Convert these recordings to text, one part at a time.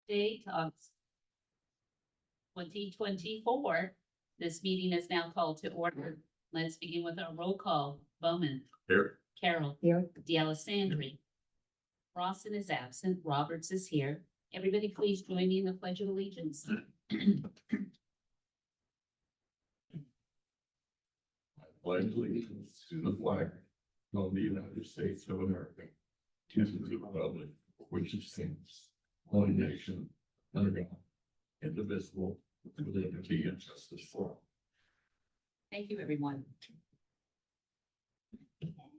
date of 2024. This meeting is now called to order. Let's begin with our roll call. Bowman. Here. Carol. Here. D'Alessandri. Rawson is absent. Roberts is here. Everybody please join me in the Pledge of Allegiance. Pledge allegiance to the flag of the United States of America, to the republic which stands one nation under God, indivisible, with liberty and justice for all. Thank you, everyone.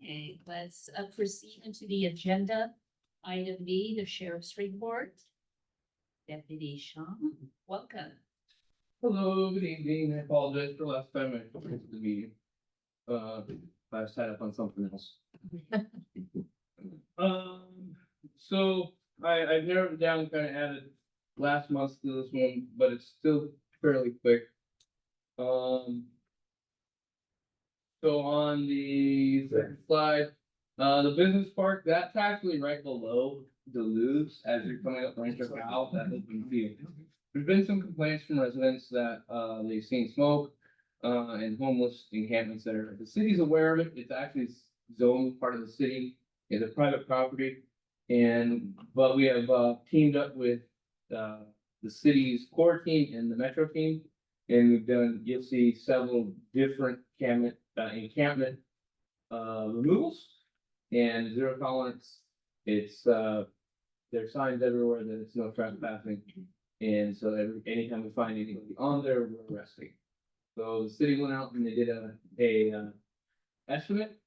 Okay, let's proceed into the agenda. Item B, the Sheriff's Report. Deputy Sean, welcome. Hello, good evening. I apologize for last time I came to the meeting. I was tied up on something else. So I've narrowed it down, kind of added last month to this one, but it's still fairly quick. So on the second slide, the business park, that's actually right below Duluth's as you're coming up Rancho Cal, that open field. There's been some complaints from residents that they've seen smoke and homeless encampments there. The city's aware of it. It's actually zoned part of the city. It's a private property. But we have teamed up with the city's core team and the metro team. And we've done, you'll see several different encampment removals and zero tolerance. It's there's signs everywhere that it's no trespassing. And so anytime we find anybody on there, we're arresting. So the city went out and they did a estimate.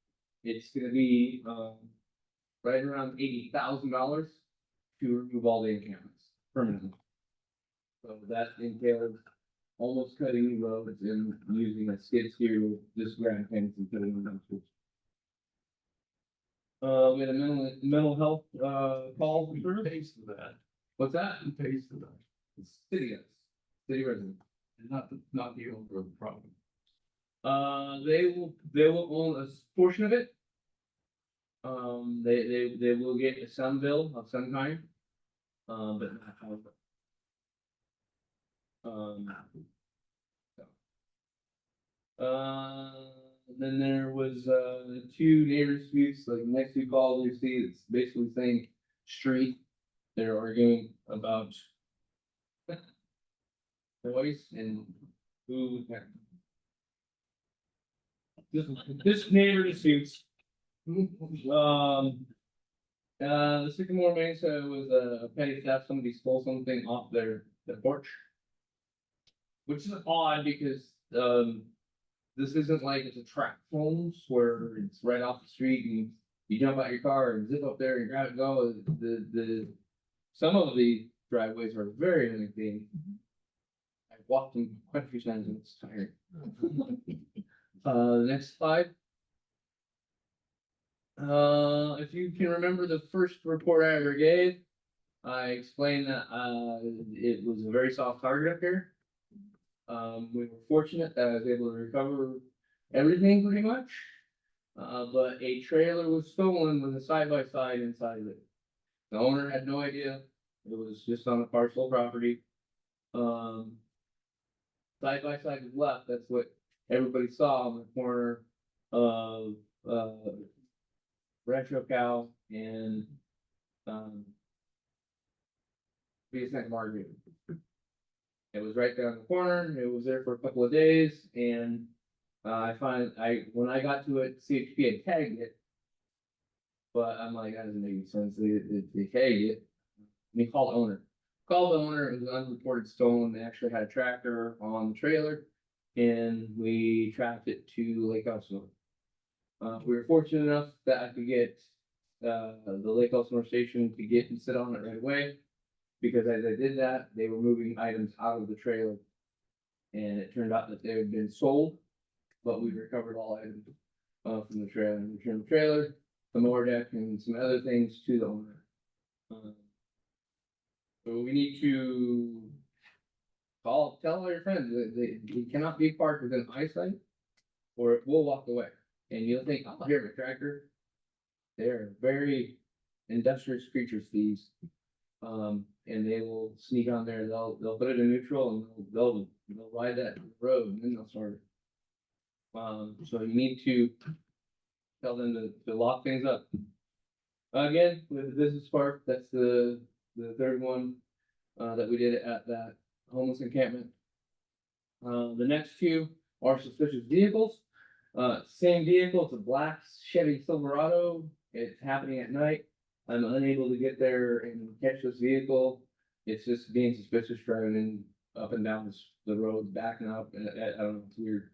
It's gonna be right around $80,000 to remove all the encampments permanently. So that entails almost cutting the roads and using a skid steer with just ground tanks and putting them dumpsters. We had a mental health call. Who pays for that? What's that? Who pays for that? It's city guys, city residents. And not the owner of the property. They will own a portion of it. They will get some bill of some kind. But not all of it. Then there was two neighbor disputes, like next two calls you see, it's basically saying street. They're arguing about voice and who. This neighbor disputes. The Sycamore Mesa was a petty theft. Somebody stole something off their porch. Which is odd because this isn't like it's a tract homes where it's right off the street and you jump out your car and zip up there and grab it and go. Some of the driveways are very unclean. I've walked them quite a few times and it's tired. Next slide. If you can remember the first report I ever gave, I explained that it was a very soft target up here. We were fortunate that I was able to recover everything pretty much. But a trailer was stolen with a side-by-side inside of it. The owner had no idea. It was just on a parcel property. Side-by-side was left. That's what everybody saw on the corner of Rancho Cal and Santa Margarita. It was right there on the corner. It was there for a couple of days, and when I got to it, CHP had tagged it, but I'm like, that doesn't make any sense. They tagged it. And he called the owner. Called the owner. It was an unreported stolen. They actually had a tractor on the trailer, and we tracked it to Lake Elsinore. We were fortunate enough that I could get the Lake Elsinore station to get and sit on it right away. Because as I did that, they were moving items out of the trailer. And it turned out that they had been sold, but we recovered all items from the trailer. And returned the trailer, the mower deck, and some other things to the owner. So we need to tell all your friends that they cannot be parked within eyesight, or it will walk away. And you'll think, oh, here, a tractor. They're very industrious creatures, these. and they will sneak on there, they'll put it in neutral and they'll ride that road and then they'll start. So you need to tell them to lock things up. Again, with the business park, that's the third one, that we did at that homeless encampment. The next two are suspicious vehicles. Same vehicle, it's a black Chevy Silverado. It's happening at night. I'm unable to get there and catch this vehicle. It's just being suspicious, driving in up and down the road, backing up. And I don't know, it's weird.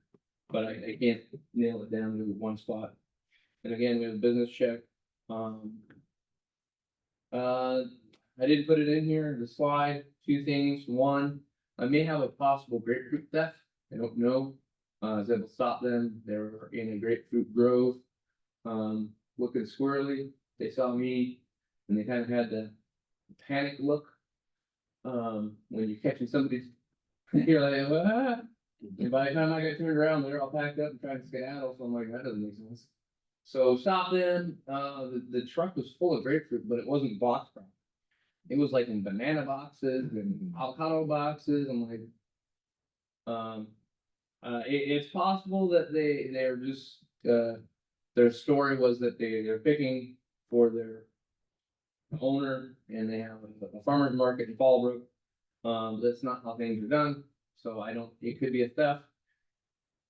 But I can't nail it down to one spot. And again, we have a business check. I didn't put it in here, the slide, two things. One, I may have a possible grapefruit theft. I don't know. I was able to stop them. They were in a grapefruit grove, looking squirrely. They saw me and they kind of had the panic look. When you're catching somebody, you're like, ah. And by the time I got turned around, they're all packed up and trying to skedaddle. So I'm like, that doesn't make sense. So stop them. The truck was full of grapefruit, but it wasn't boxed properly. It was like in banana boxes and avocado boxes. I'm like, it's possible that they're just, their story was that they're picking for their owner and they have a farmer's market in Fallbrook. That's not how things are done. So it could be a theft.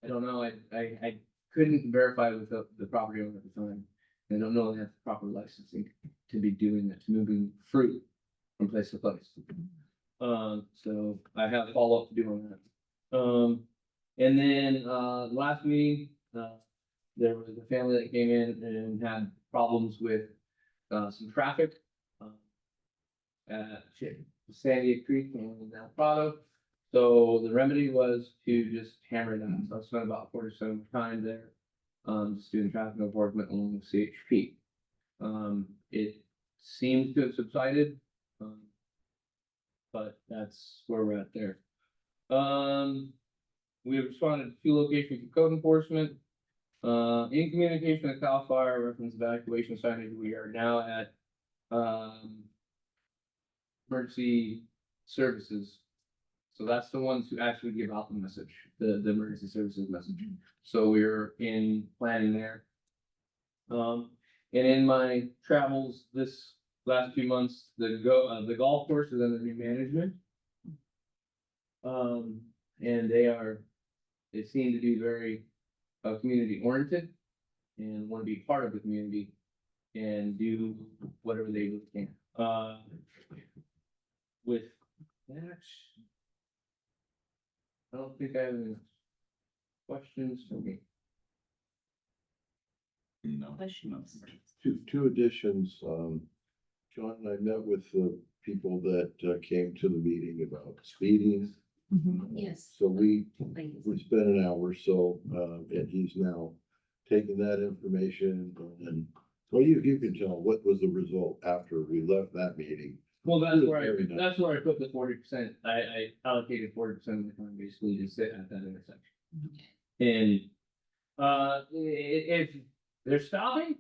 I don't know. I couldn't verify with the property owner at the time. I don't know they have the proper licensing to be doing that, to moving fruit from place to place. So I have follow up to do on that. And then, last meeting, there was a family that came in and had problems with, some traffic. At Sandia Creek and El Prado. So the remedy was to just hammer it down. So I spent about 40% of my time there, just doing traffic enforcement along with CHP. It seems to have subsided, but that's where we're at there. We have responded to 2 locations for code enforcement. In communication with CAL FIRE reference evacuation signage, we are now at emergency services. So that's the ones who actually give out the message, the emergency services message. So we're in planning there. And in my travels this last few months, the golf course is under new management. And they seem to be very community oriented and want to be part of the community and do whatever they really can. With that, I don't think I have any questions for me. No. Questions? Two additions, John and I met with the people that came to the meeting about speeding. Yes. So we Please. spent an hour or so, and he's now taking that information and, well, you can tell what was the result after we left that meeting. Well, Very nice. that's where I put the 40%. I allocated 40% of the time basically to sit at that intersection. And, if they're stopping,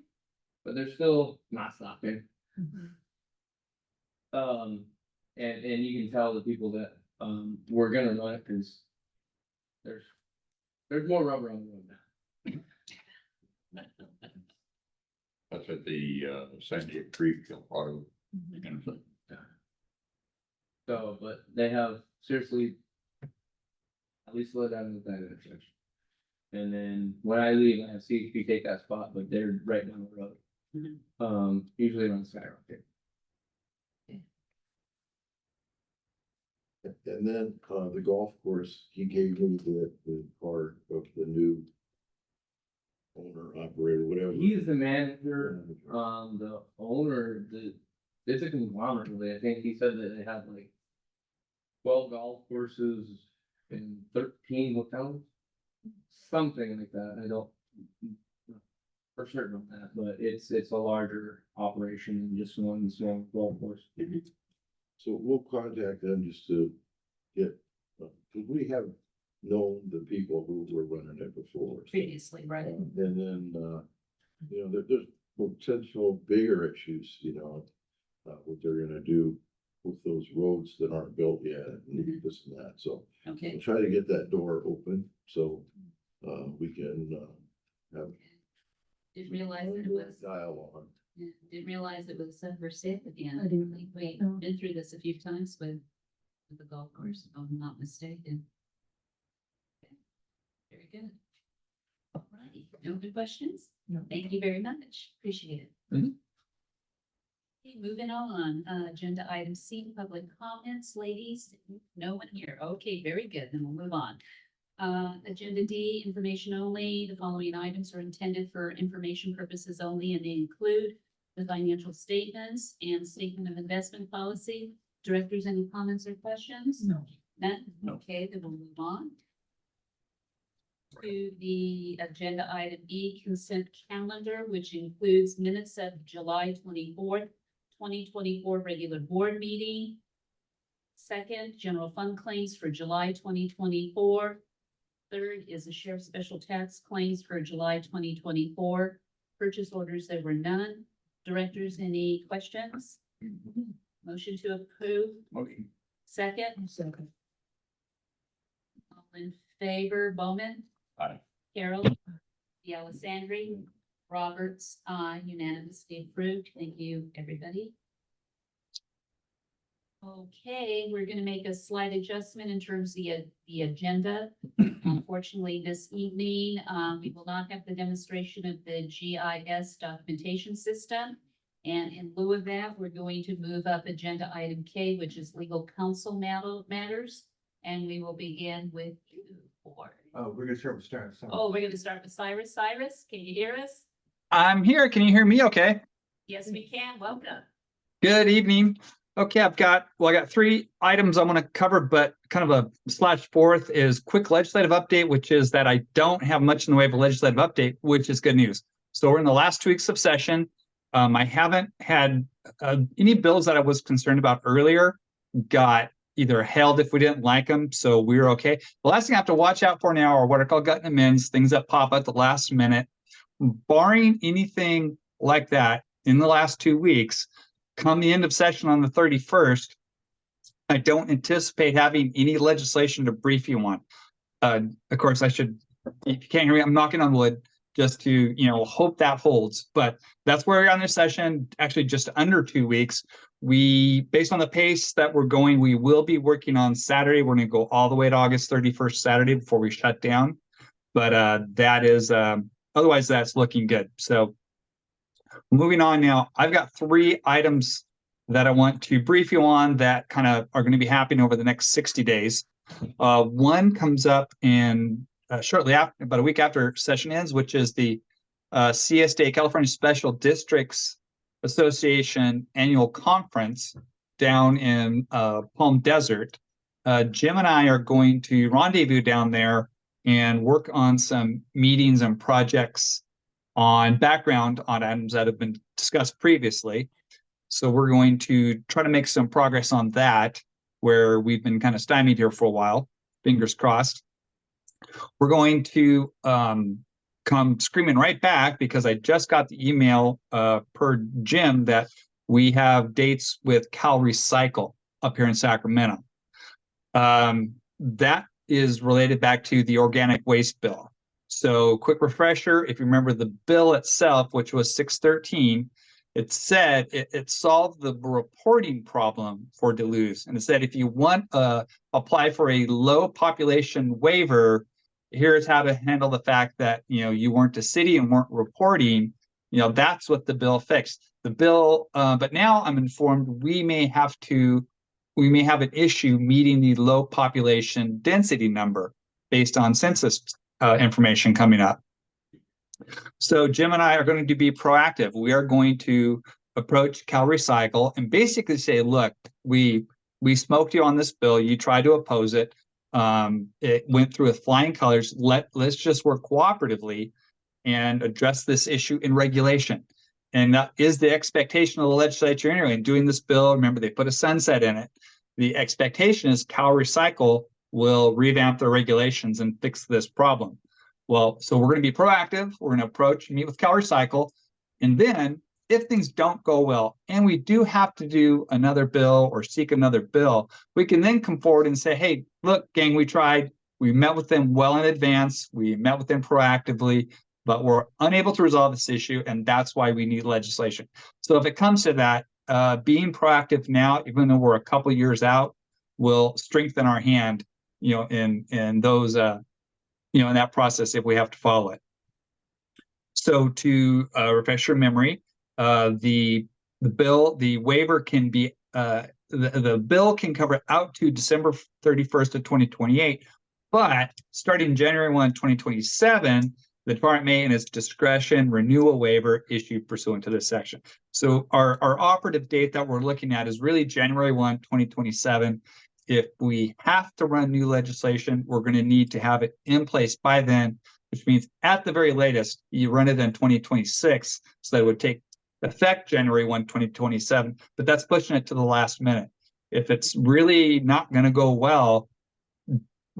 but they're still not stopping. And you can tell the people that, we're gonna run it because there's more rubber on the road now. That's at the Sandia Creek part of. So, but they have seriously at least slowed down at that intersection. And then when I leave, I have CHP take that spot, but they're right down the road. Usually around Skyrocket. And then, the golf course, he gave me the part of the new owner, operator, whatever. He's the manager, the owner, it's a conglomerate really. I think he said that they have like 12 golf courses and 13 hotels. Something like that. I don't for certain on that, but it's a larger operation than just one small golf course. So we'll contact them just to get, because we have known the people who were running it before. So, Previously, right? and then, there's potential bigger issues, what they're gonna do with those roads that aren't built yet, and this and that, so. Okay. We'll try to get that door open, so, we can, have Didn't realize that it was, dialogue. yeah, didn't realize it was for sale again. I didn't. think we've No. been through this a few times with the golf course, if I'm not mistaken. Okay. Very good. Alrighty, no other questions? No. Thank you very much. Appreciate it. Mhm. Okay, moving on, agenda item C, public comments, ladies. No one here. Okay, very good. Then we'll move on. Agenda D, information only. The following items are intended for information purposes only, and they include the financial statements and statement of investment policy. Directors, any comments or questions? No. None? No. Okay, then we'll move on to the agenda item E, consent calendar, which includes minutes of July 24th, 2024 regular board meeting. Second, general fund claims for July 2024. Third is the sheriff's special tax claims for July 2024. Purchase orders, there were none. Directors, any questions? Motion to approve, Okay. second, Second. all in favor, Bowman? Aye. Carol? Alessandri? Roberts, unanimously approved. Thank you, everybody. Okay, we're gonna make a slight adjustment in terms of the agenda. Unfortunately, this evening, we will not have the demonstration of the GIS documentation system. And in lieu of that, we're going to move up agenda item K, which is legal counsel matters. And we will begin with you, Ford. We're gonna start with Star. Oh, we're gonna start with Cyrus. Cyrus, can you hear us? I'm here. Can you hear me okay? Yes, we can. Welcome. Good evening. Okay, I got 3 items I want to cover, but kind of a /4 is quick legislative update, which is that I don't have much in the way of a legislative update, which is good news. So we're in the last 2 weeks of session. I haven't had any bills that I was concerned about earlier got either held if we didn't like them, so we were okay. The last thing I have to watch out for now are what are called gut amends, things that pop at the last minute. Barring anything like that in the last 2 weeks, come the end of session on the 31st, I don't anticipate having any legislation to brief you on. Of course, if you can't hear me, I'm knocking on wood just to, hope that holds. But that's where we're on this session, actually just under 2 weeks. Based on the pace that we're going, we will be working on Saturday. We're going to go all the way to August 31st Saturday before we shut down. But that is, otherwise that's looking good. So moving on now, I've got 3 items that I want to brief you on that kind of are going to be happening over the next 60 days. One comes up in shortly after, about a week after session ends, which is the CSDA, California Special Districts Association annual conference down in Palm Desert. Jim and I are going to rendezvous down there and work on some meetings and projects on background on items that have been discussed previously. So we're going to try to make some progress on that, where we've been kind of stymied here for a while, fingers crossed. We're going to come screaming right back because I just got the email per Jim that we have dates with Cal Recycle up here in Sacramento. That is related back to the organic waste bill. So quick refresher, if you remember the bill itself, which was 613, it said it solved the reporting problem for Duluth. And it said, if you want to apply for a low population waiver, here's how to handle the fact that, you weren't a city and weren't reporting. That's what the bill fixed. The bill, but now I'm informed we may have an issue meeting the low population density number based on census information coming up. So Jim and I are going to be proactive. We are going to approach Cal Recycle and basically say, look, we smoked you on this bill. You tried to oppose it. It went through with flying colors. Let's just work cooperatively and address this issue in regulation. And that is the expectation of the legislature anyway. In doing this bill, remember, they put a sunset in it. The expectation is Cal Recycle will revamp their regulations and fix this problem. Well, so we're going to be proactive. We're going to meet with Cal Recycle, and then if things don't go well and we do have to do another bill or seek another bill, we can then come forward and say, hey, look, gang, we tried. We met with them well in advance. We met with them proactively, but we're unable to resolve this issue. And that's why we need legislation. So if it comes to that, being proactive now, even though we're a couple years out, will strengthen our hand, in those, in that process if we have to follow it. So to refresh your memory, the waiver can be the bill can cover out to December 31st of 2028, but starting January 1, 2027, the department may, in its discretion, renew a waiver issued pursuant to this section. So our operative date that we're looking at is really January 1, 2027. If we have to run new legislation, we're going to need to have it in place by then, which means at the very latest, you run it in 2026, so that it would take effect January 1, 2027, but that's pushing it to the last minute. If it's really not going to go well,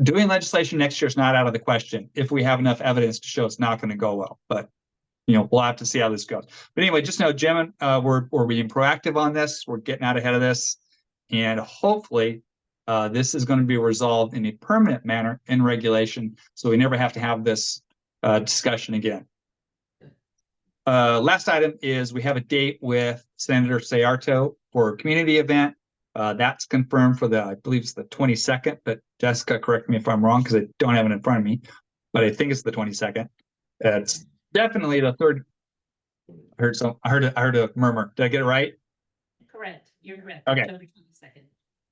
doing legislation next year is not out of the question if we have enough evidence to show it's not going to go well. But we'll have to see how this goes. But anyway, just know, Jim, we're being proactive on this. We're getting out ahead of this, and hopefully this is going to be resolved in a permanent manner in regulation, so we never have to have this discussion again. Last item is we have a date with Senator Sayarto for a community event. That's confirmed for I believe it's the 22nd, but Jessica, correct me if I'm wrong because I don't have it in front of me, but I think it's the 22nd. It's definitely the third. I heard a murmur. Did I get it right? Correct. You're correct. Okay. October 22nd.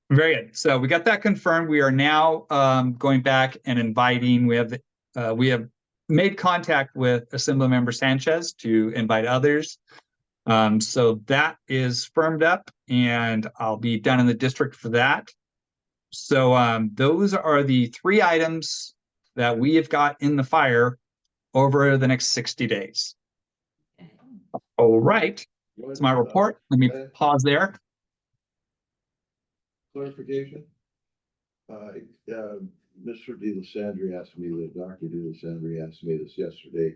Very good. So we got that confirmed. We are now going back and inviting. We have made contact with Assemblymember Sanchez to invite others. So that is firmed up, and I'll be done in the district for that. So those are the 3 items that we have got in the fire over the next 60 days. All right. That's my report. Let me pause there. Clarification? Mr. DeLisandri asked me, Dr. DeLisandri asked me this yesterday.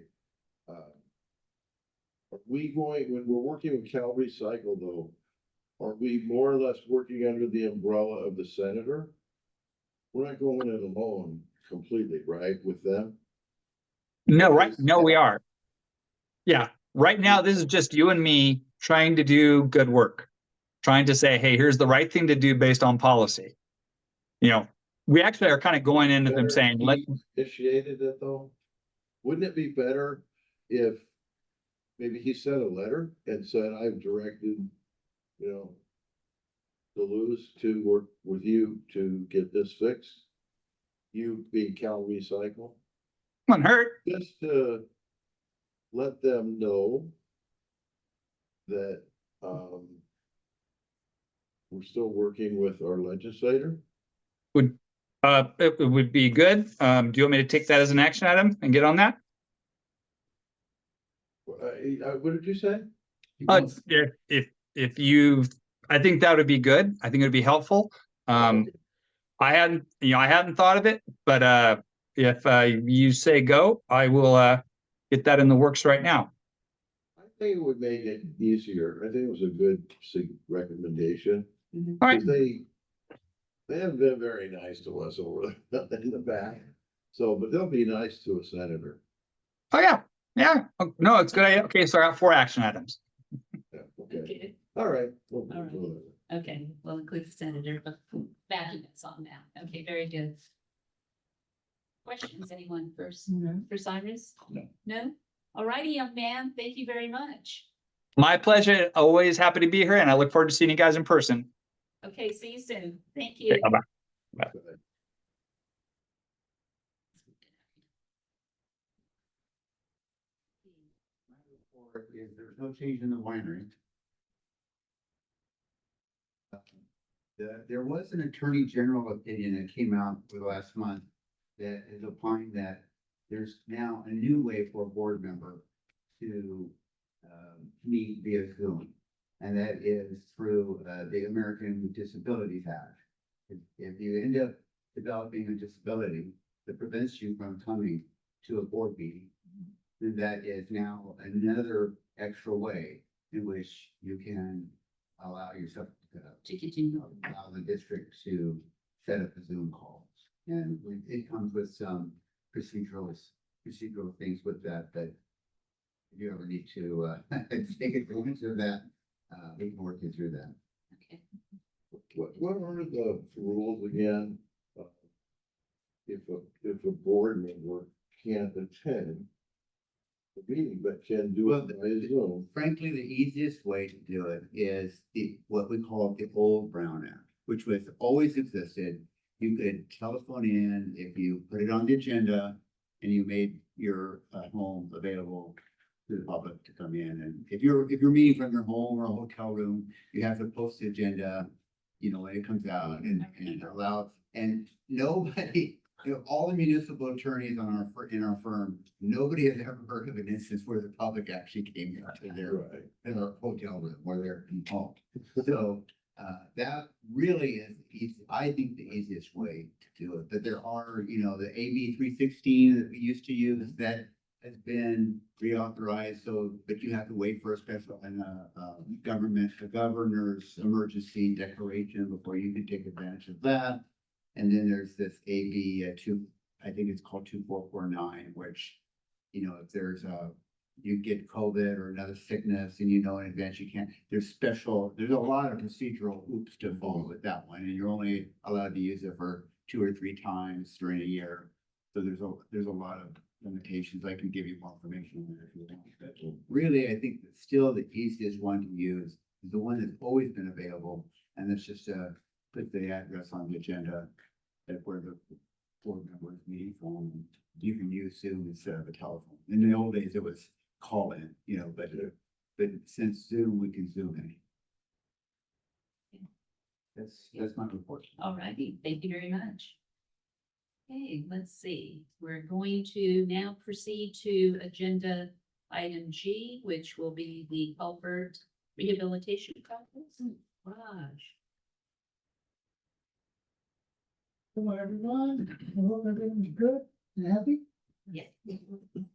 Are we going, when we're working with Cal Recycle though, are we more or less working under the umbrella of the senator? We're not going it alone completely, right, with them? No, right. No, we are. Yeah. Right now, this is just you and me trying to do good work, trying to say, hey, here's the right thing to do based on policy. We actually are kind of going into them saying, let's initiated it though. Wouldn't it be better if maybe he sent a letter and said, I've directed, Duluth to work with you to get this fixed? You being Cal Recycle? wouldn't hurt. Just to let them know that we're still working with our legislator. It would be good. Do you want me to take that as an action item and get on that? What did you say? If you, I think that would be good. I think it would be helpful. I hadn't thought of it, but if you say go, I will get that in the works right now. I think it would make it easier. I think it was a good recommendation. All right. They haven't been very nice to us over in the back. So, but they'll be nice to a senator. Oh yeah. Yeah. Oh, no, it's a good idea. Okay, so I got 4 action items. Yeah, okay. Okay. All right. All right. Okay, we'll include the senator, but backing us on now. Okay, very good. Questions, anyone first for Cyrus? No. No? All righty, young man. Thank you very much. My pleasure. Always happy to be here, and I look forward to seeing you guys in person. Okay, see you soon. Thank you. Okay, bye-bye. There's no change in the winery. There was an attorney general opinion that came out last month that is applying that there's now a new way for a board member to meet via Zoom. And that is through the American Disabilities Act. If you end up developing a disability that prevents you from coming to a board meeting, then that is now another extra way in which you can allow yourself To continue. allow the district to set up a Zoom call. And it comes with some procedural things with that, but if you ever need to, take advantage of that, we can work you through that. Okay. What are the rules again? If a board member can't attend the meeting, but can do it by Zoom? Frankly, the easiest way to do it is what we call the old Brown Act, which was always existed. You could telephone in if you put it on the agenda and you made your home available to the public to come in. And if you're meeting from your home or a hotel room, you have to post the agenda, when it comes out and allow, and nobody, all the municipal attorneys in our firm, nobody has ever heard of an instance where the public actually came into their hotel room or their home. So, that really is easy, I think the easiest way to do it, but there are, the AB 316 that we used to use that has been reauthorized, so, but you have to wait for a special and the governor's emergency declaration before you can take advantage of that. And then there's this AB I think it's called 2449, which, if there's you get COVID or another sickness and in advance you can't, there's a lot of procedural hoops to follow with that one, and you're only allowed to use it for 2 or 3 times during a year. So there's a lot of limitations. I can give you more information on that if you want. But really, I think that still the easiest one to use is the one that's always been available, and that's just put the address on the agenda at where the board members meeting from. You can use Zoom instead of a telephone. In the old days, it was call in, but since Zoom, we can Zoom in. That's my report. All righty, thank you very much. Okay, let's see, we're going to now proceed to agenda item G, which will be the culvert rehabilitation process. Raj. Hello, everyone. I hope everyone's good and happy. Yeah.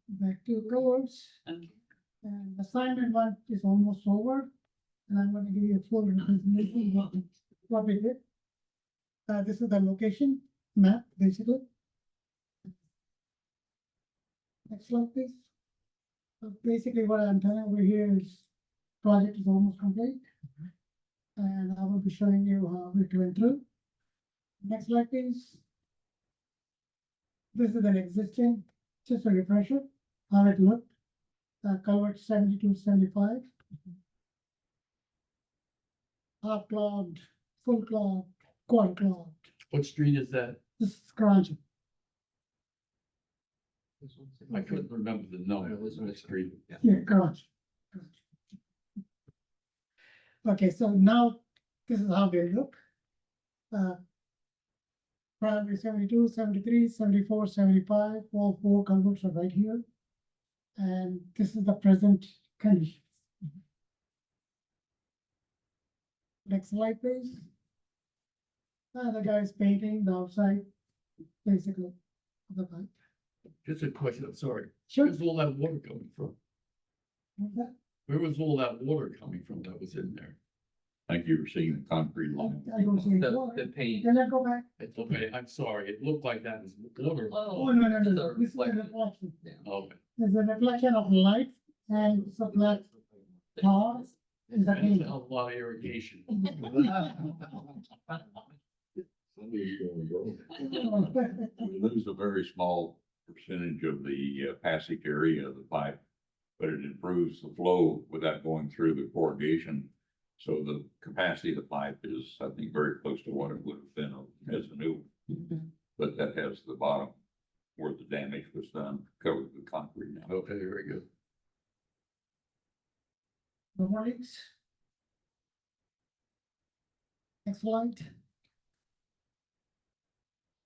Back to roads. Okay. And assignment 1 is almost over. And I'm going to give you a full representation of what we did. This is the location map, basically. Next slide, please. So basically what I'm telling over here is project is almost complete. And I will be showing you how it went through. Next slide, please. This is an existing, just a refresher, how it looked. Culvert 72-75. Half clogged, full clogged, quarter clogged. What street is that? This is Scranton. I couldn't remember the number of the street. Yeah, garage. Okay, so now this is how they look. Primary 72, 73, 74, 75, all 4 culverts are right here. And this is the present condition. Next slide, please. The guy is painting the outside, basically, of the pipe. Just a question, I'm sorry. Sure. Where's all that water coming from? Where was all that water coming from that was in there? I think you were seeing the concrete line. I don't see any The water. paint. Can I go back? It's okay, I'm sorry, it looked like that was water. Oh, Oh, no. This is a reflection. Okay. There's a reflection of light and some black tar in the That's paint. a lot of irrigation. Somebody's gonna go. We lose a very small percentage of the passage area of the pipe, but it improves the flow without going through the corrugation. So the capacity of the pipe is, I think, very close to what it would have been as a new, but that has the bottom where the damage was done covered with concrete now. Okay, very good. No worries. Next slide.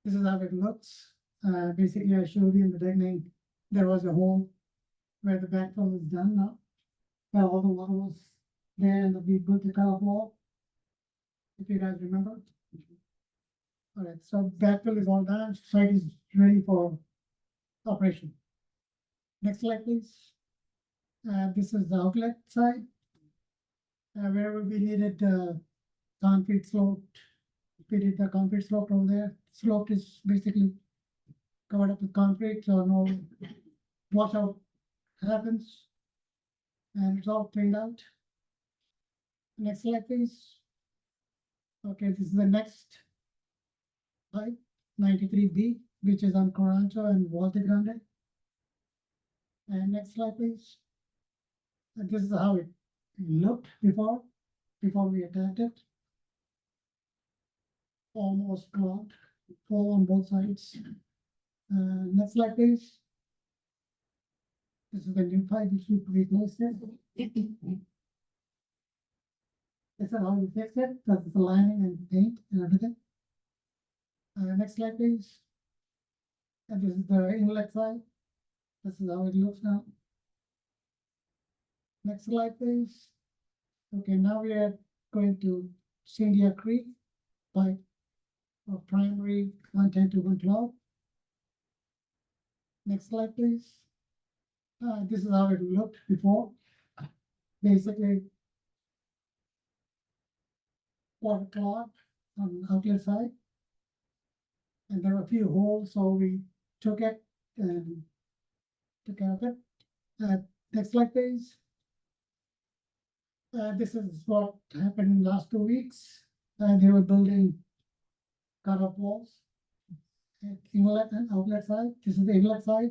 This is how it looks. Basically, I showed you in the beginning, there was a hole where the backfill is done now. Where all the water was there and we built the curb wall. If you guys remember. All right, so backfill is all done, site is ready for operation. Next slide, please. This is the outlet side. Wherever we needed, concrete slope, we did the concrete slope over there. Slope is basically covered up with concrete, so no washout happens. And it's all cleaned out. Next slide, please. Okay, this is the next pipe, 93B, which is on Corancho and Walter Grande. And next slide, please. And this is how it looked before we attacked it. Almost clogged, full on both sides. Next slide, please. This is the new pipe which we replaced it. This is how we fixed it. That's the lining and paint and everything. Next slide, please. And this is the inlet side. This is how it looks now. Next slide, please. Okay, now we are going to Cynthia Creek pipe of primary 110 to 112. Next slide, please. This is how it looked before. Basically, water clogged on the outlet side. And there were a few holes, so we took it and took care of it. Next slide, please. This is what happened in the last 2 weeks. They were building cut-off walls at inlet and outlet side. This is the inlet side,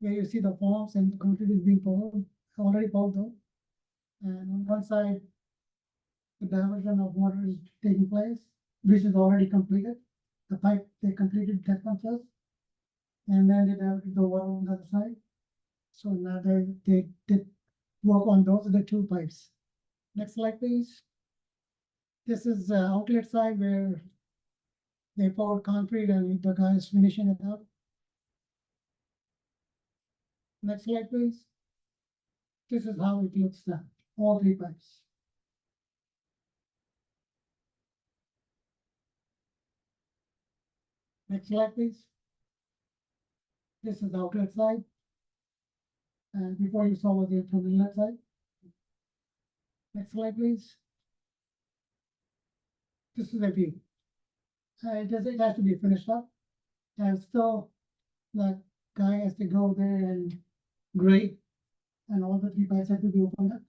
where you see the forms and concrete is being poured, already poured though. And on one side, the diversion of water is taking place, which is already completed. The pipe, they completed that one first. And then they diverted the water on the other side. So now they did work on those are the 2 pipes. Next slide, please. This is the outlet side where they poured concrete and the guy is finishing it up. Next slide, please. This is how it looks now, all 3 pipes. Next slide, please. This is the outlet side. And before you saw was the inlet side. Next slide, please. This is a view. It has to be finished up. And still, the guy has to go there and grade, and all the 3 pipes have to be opened up.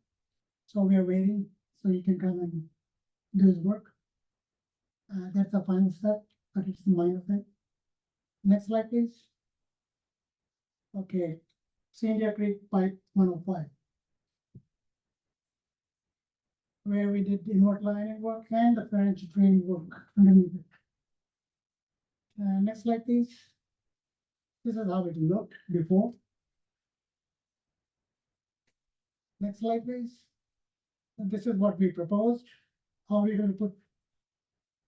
So we are waiting, so he can come and do his work. That's the final step, but it's the minor thing. Next slide, please. Okay, Cynthia Creek Pipe 105. Where we did inward lining work and the French drain work underneath it. Next slide, please. This is how it looked before. Next slide, please. And this is what we proposed. How we're going to put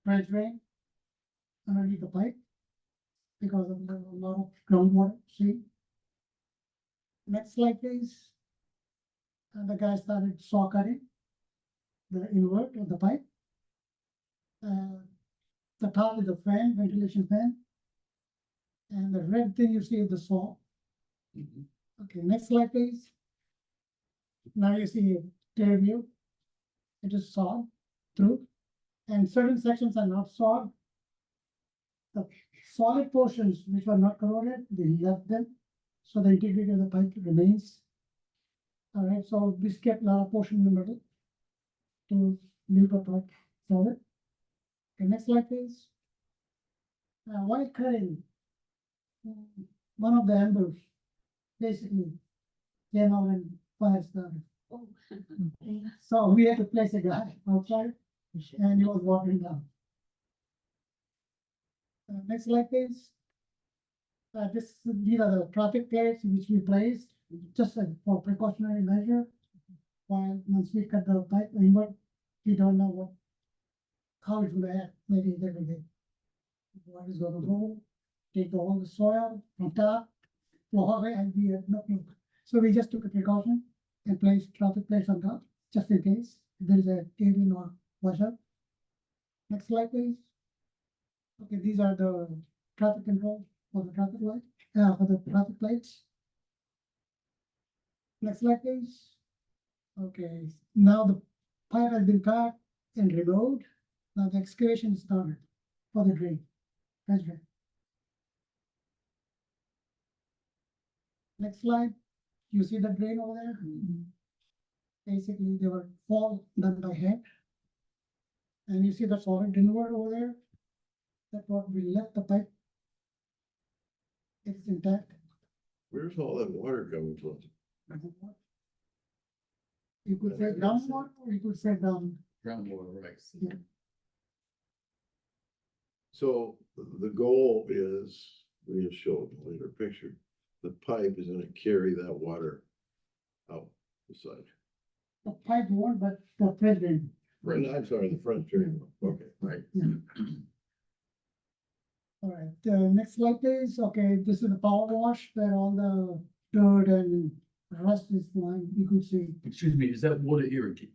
French drain underneath the pipe because of a lot of groundwater. See. Next slide, please. And the guy started saw cutting the invert of the pipe. The top is the fan, ventilation fan. And the red thing you see is the saw. Okay, next slide, please. Now you see a clear view. It is sawed through, and certain sections are not sawed. The solid portions which were not corroded, they left them, so the integrity of the pipe remains. All right, so we kept a lot of portion in the middle to leave the pipe solid. Okay, next slide, please. While cutting, one of the embers basically came out and fire started. Oh. So we had to place a guy outside, and he was watering down. Next slide, please. These are the traffic plates which we placed just for precautionary measure. While once we cut the pipe invert, we don't know how it will act. Maybe there will be what is going to go, take all the soil from top, flow away, and we had nothing. So we just took a precaution and placed traffic plates on top, just in case there is a cave-in or washout. Next slide, please. Okay, these are the traffic control for the traffic light, for the traffic lights. Next slide, please. Okay, now the pipe has been cut and removed. Now the excavation started for the drain. That's right. Next slide, you see the drain over there? Basically, they were all done by hand. And you see the solid inward over there? That's what we left the pipe. It's intact. Where's all that water coming from? You could say groundwater, or you could say down. Groundwater, right? Yeah. So the goal is, we'll show a later picture, the pipe is gonna carry that water out the side. The pipe won't, but the French drain. Right, I'm sorry, the front drain, okay. Right. All right, next slide please. Okay, this is the power wash where all the dirt and rust is lying, you could see. Excuse me, is that water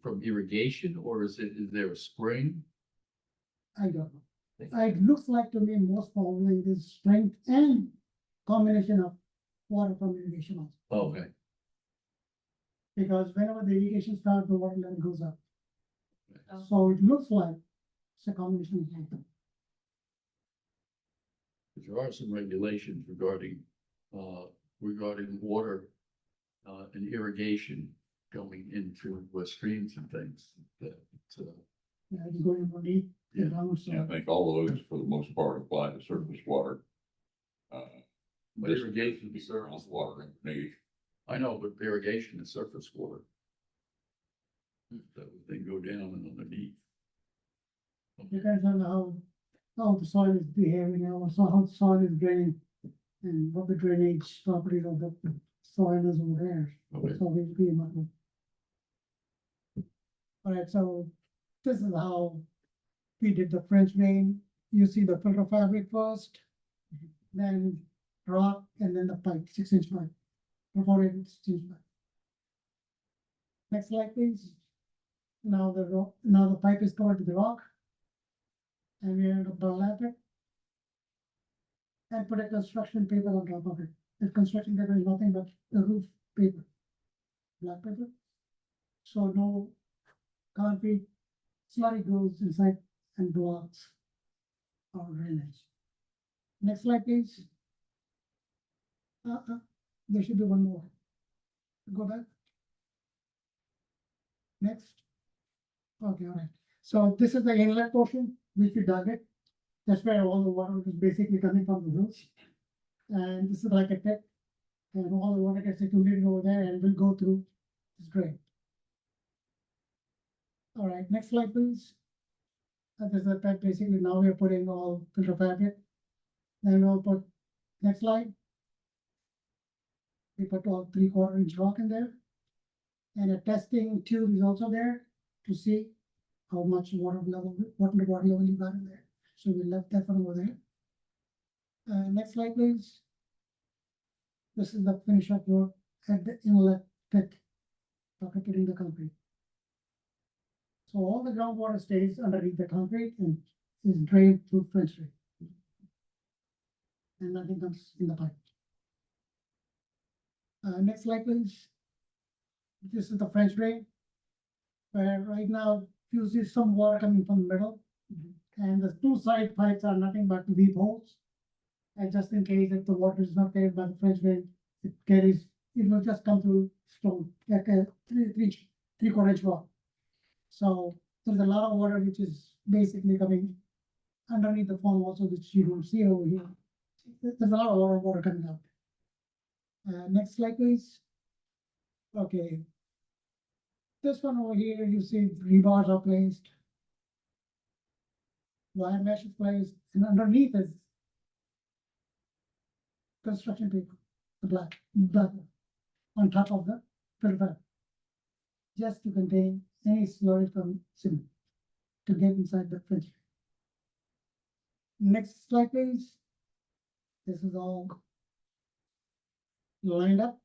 from irrigation or is there a spring? I don't know. It looks like to me most probably it is strength and combination of water from irrigation also. Okay. Because whenever the irrigation starts, the water level goes up. Oh. So it looks like it's a combination of both. There are some regulations regarding water, and irrigation going into streams and things that, Yeah, it's going underneath the Yeah. ground, so. Yeah, I think all of those for the most part apply to surface water. but irrigation Be is surface water water. underneath. I know, but irrigation is surface water. So they go down and underneath. Depends on how the soil is behaving, how the soil is draining. And what the drainage properties of the soil is over there. Okay. So we'll be in that. Alright, so this is how we did the French drain. You see the filter fabric first, then rock, and then the pipe, 6-inch pipe. Perforated 6-inch pipe. Next slide, please. Now the pipe is covered with rock. And we are going to burlap it. And put a construction paper on top of it. The construction paper is nothing but the roof paper. Black paper. So no concrete slurry goes inside and blocks our drainage. Next slide, please. There should be one more. Go back. Next. Okay, all right. So this is the inlet portion, which we dug it. That's where all the water is basically coming from the roof. And this is like a pit. And all the water gets accumulated over there and will go through this drain. All right, next slide, please. This is the pit. Basically, now we are putting all filter fabric. Then we'll put, next slide. We put all 3/4 inch rock in there. And a testing tube is also there to see how much water level you got in there. So we left that one over there. Next slide, please. This is the finish up work at the inlet pit after putting the concrete. So all the groundwater stays underneath the concrete and is drained through French drain. And nothing comes in the pipe. Next slide, please. This is the French drain. Where right now you see some water coming from the middle. And the two side pipes are nothing but weep holes. And just in case if the water is not carried by the French drain, it will just come through stone, like a 3/4 inch rock. So there's a lot of water which is basically coming underneath the foam also, which you don't see over here. There's a lot of water coming out. Next slide, please. Okay. This one over here, you see rebars are placed. Wire mesh is placed, and underneath is construction paper, the black one, on top of the filter, just to contain any slurry from cement to get inside the French. Next slide, please. This is all lined up.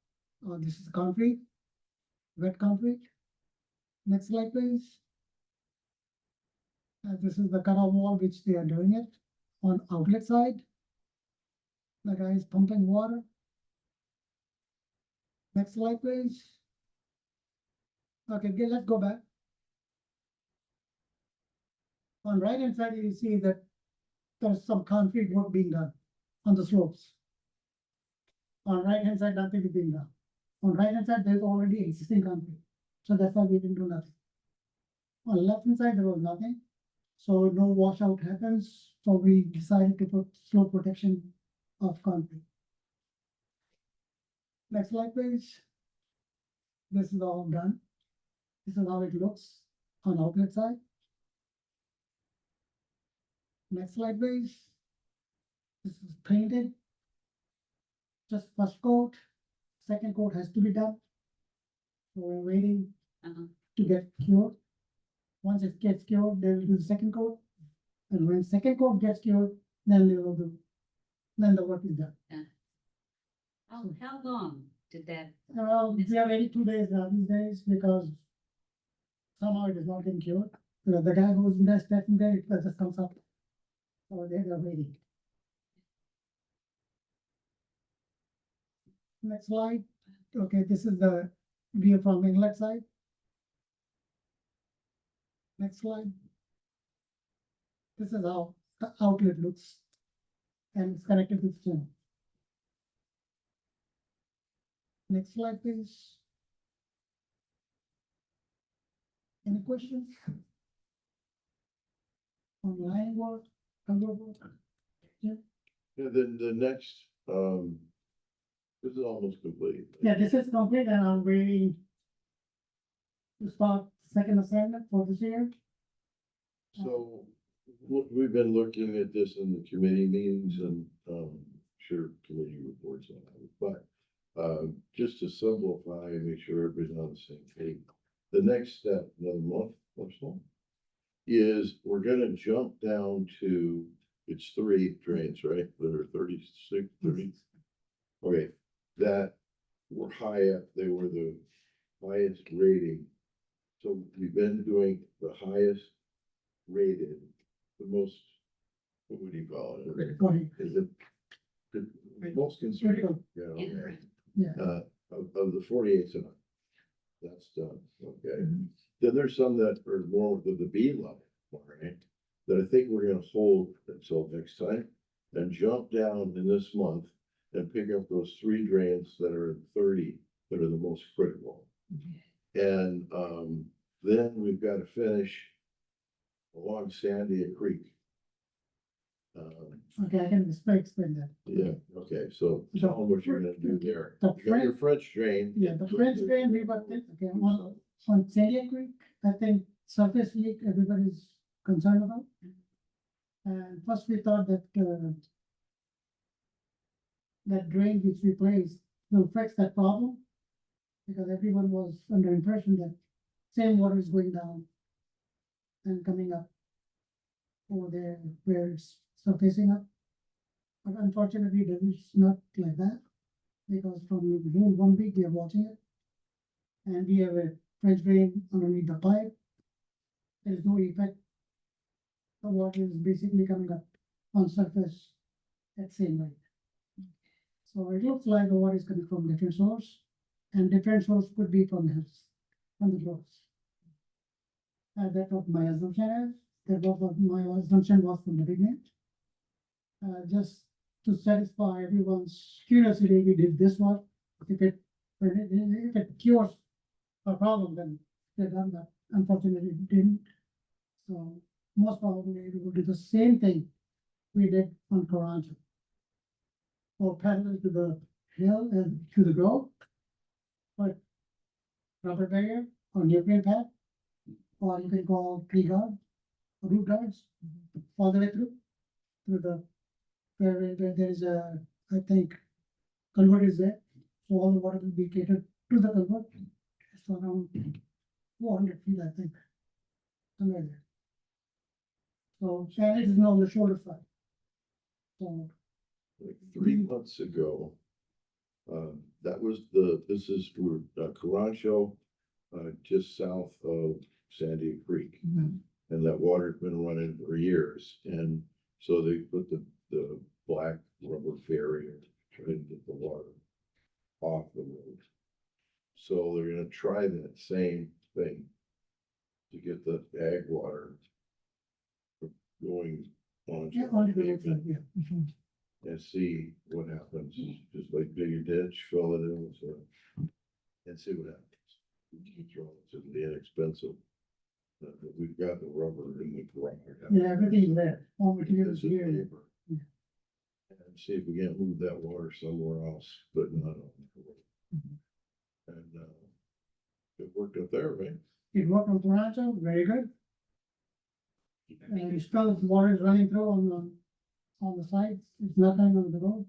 This is concrete, wet concrete. Next slide, please. This is the cutoff wall, which they are doing it on outlet side. The guy is pumping water. Next slide, please. Okay, let's go back. On right hand side, you see that there's some concrete work being done on the slopes. On right hand side, nothing is being done. On right hand side, there's already existing concrete, so that's why we didn't do nothing. On left hand side, there was nothing, so no washout happens, so we decided to put slope protection of concrete. Next slide, please. This is all done. This is how it looks on outlet side. Next slide, please. This is painted. Just first coat, second coat has to be done. So we're waiting Uh-huh. to get cured. Once it gets cured, they will do the second coat. And when second coat gets cured, then they will do, then the work is done. How long did that, Well, we have 82 days now these days because somehow it is not getting cured. The guy goes in there, steps in there, it just comes up. So they're waiting. Next slide. Okay, this is the view from inlet side. Next slide. This is how the outlet looks. And it's connected with the channel. Next slide, please. Any questions? On line work, color work? Yeah, then the next, this is almost complete. Yeah, this is complete and I'm waiting to start second assignment for this year. So, we've been looking at this in the committee meetings and, sure, committee reports on it, but, just to simplify and make sure everybody's on the same page. The next step, another month or so, is we're gonna jump down to, it's 3 drains, right? That are 36, 30. Okay, that were high up, they were the highest rating. So we've been doing the highest rated, the most, what would you call it? Go ahead. Is it the most conservative? Yeah, okay. Yeah. Of the 48 and up. That's done, okay. Then there's some that are more with the B level, all right? That I think we're gonna hold until next time and jump down in this month and pick up those 3 drains that are in 30, that are the most critical. And, then we've got to finish along Sandia Creek. Okay, I can explain that. Yeah, okay, so tell them what you're gonna do there. The You got your French drain. Yeah, the French drain, we got it, okay, on Sandia Creek, I think surface leak, everybody's concerned about. And first we thought that, that drain which we placed will fix that problem. Because everyone was under impression that same water is going down and coming up over there where it's surfacing up. But unfortunately, it's not like that, because from within 1 week, we are watching it. And we have a French drain underneath the pipe. There is no effect. The water is basically coming up on surface at same rate. So it looks like the water is coming from different source, and different source could be from the hills, from the slopes. That's what my assumption is. That was what my assumption was from the beginning. Just to satisfy everyone's curiosity, we did this one. If it cures a problem, then they're done that. Unfortunately, it didn't. So most probably we will do the same thing we did on Coranzo. Or parallel to the hill and to the grove. But rubber barrier or nutrient pad, or you can call tree guard, or root guards, all the way through the, where there is a, I think, culvert is there, so all the water will be catered to the culvert. It's around 400 feet, I think, somewhere there. So, and it is on the shoulder side. So, Like 3 months ago. That was this is where Carancho, just south of Sandia Creek. And that water's been running for years, and so they put the black rubber barrier to try to get the water off the road. So they're gonna try that same thing to get the ag water Only the roadside, yeah. Mhm. and see what happens, just like dig a ditch, fill it in with and see what happens. It's relatively inexpensive. But we've got the rubber in the garage. Yeah, everything there, all materials This is here. labor. Yeah. And see if we can't move that water somewhere else, but not on the road. And, it worked up there, right? It worked on Toronto, very good. And you still water is running through on the sides, it's nothing on the road.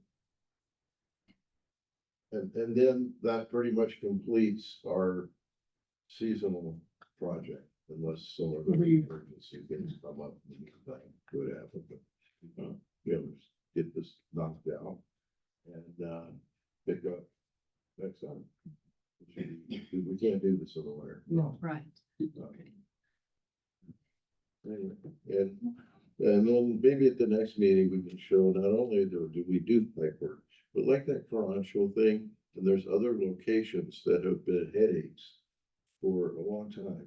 And then that pretty much completes our seasonal project, unless some other Mhm. emergency things come up, that could happen, but, we have to get this knocked out and, pick up next time. We can't do this in the winter. No. Right. Anyway, and then maybe at the next meeting, we can show not only do we do pipe work, but like that Carancho thing, and there's other locations that have been headaches for a long time.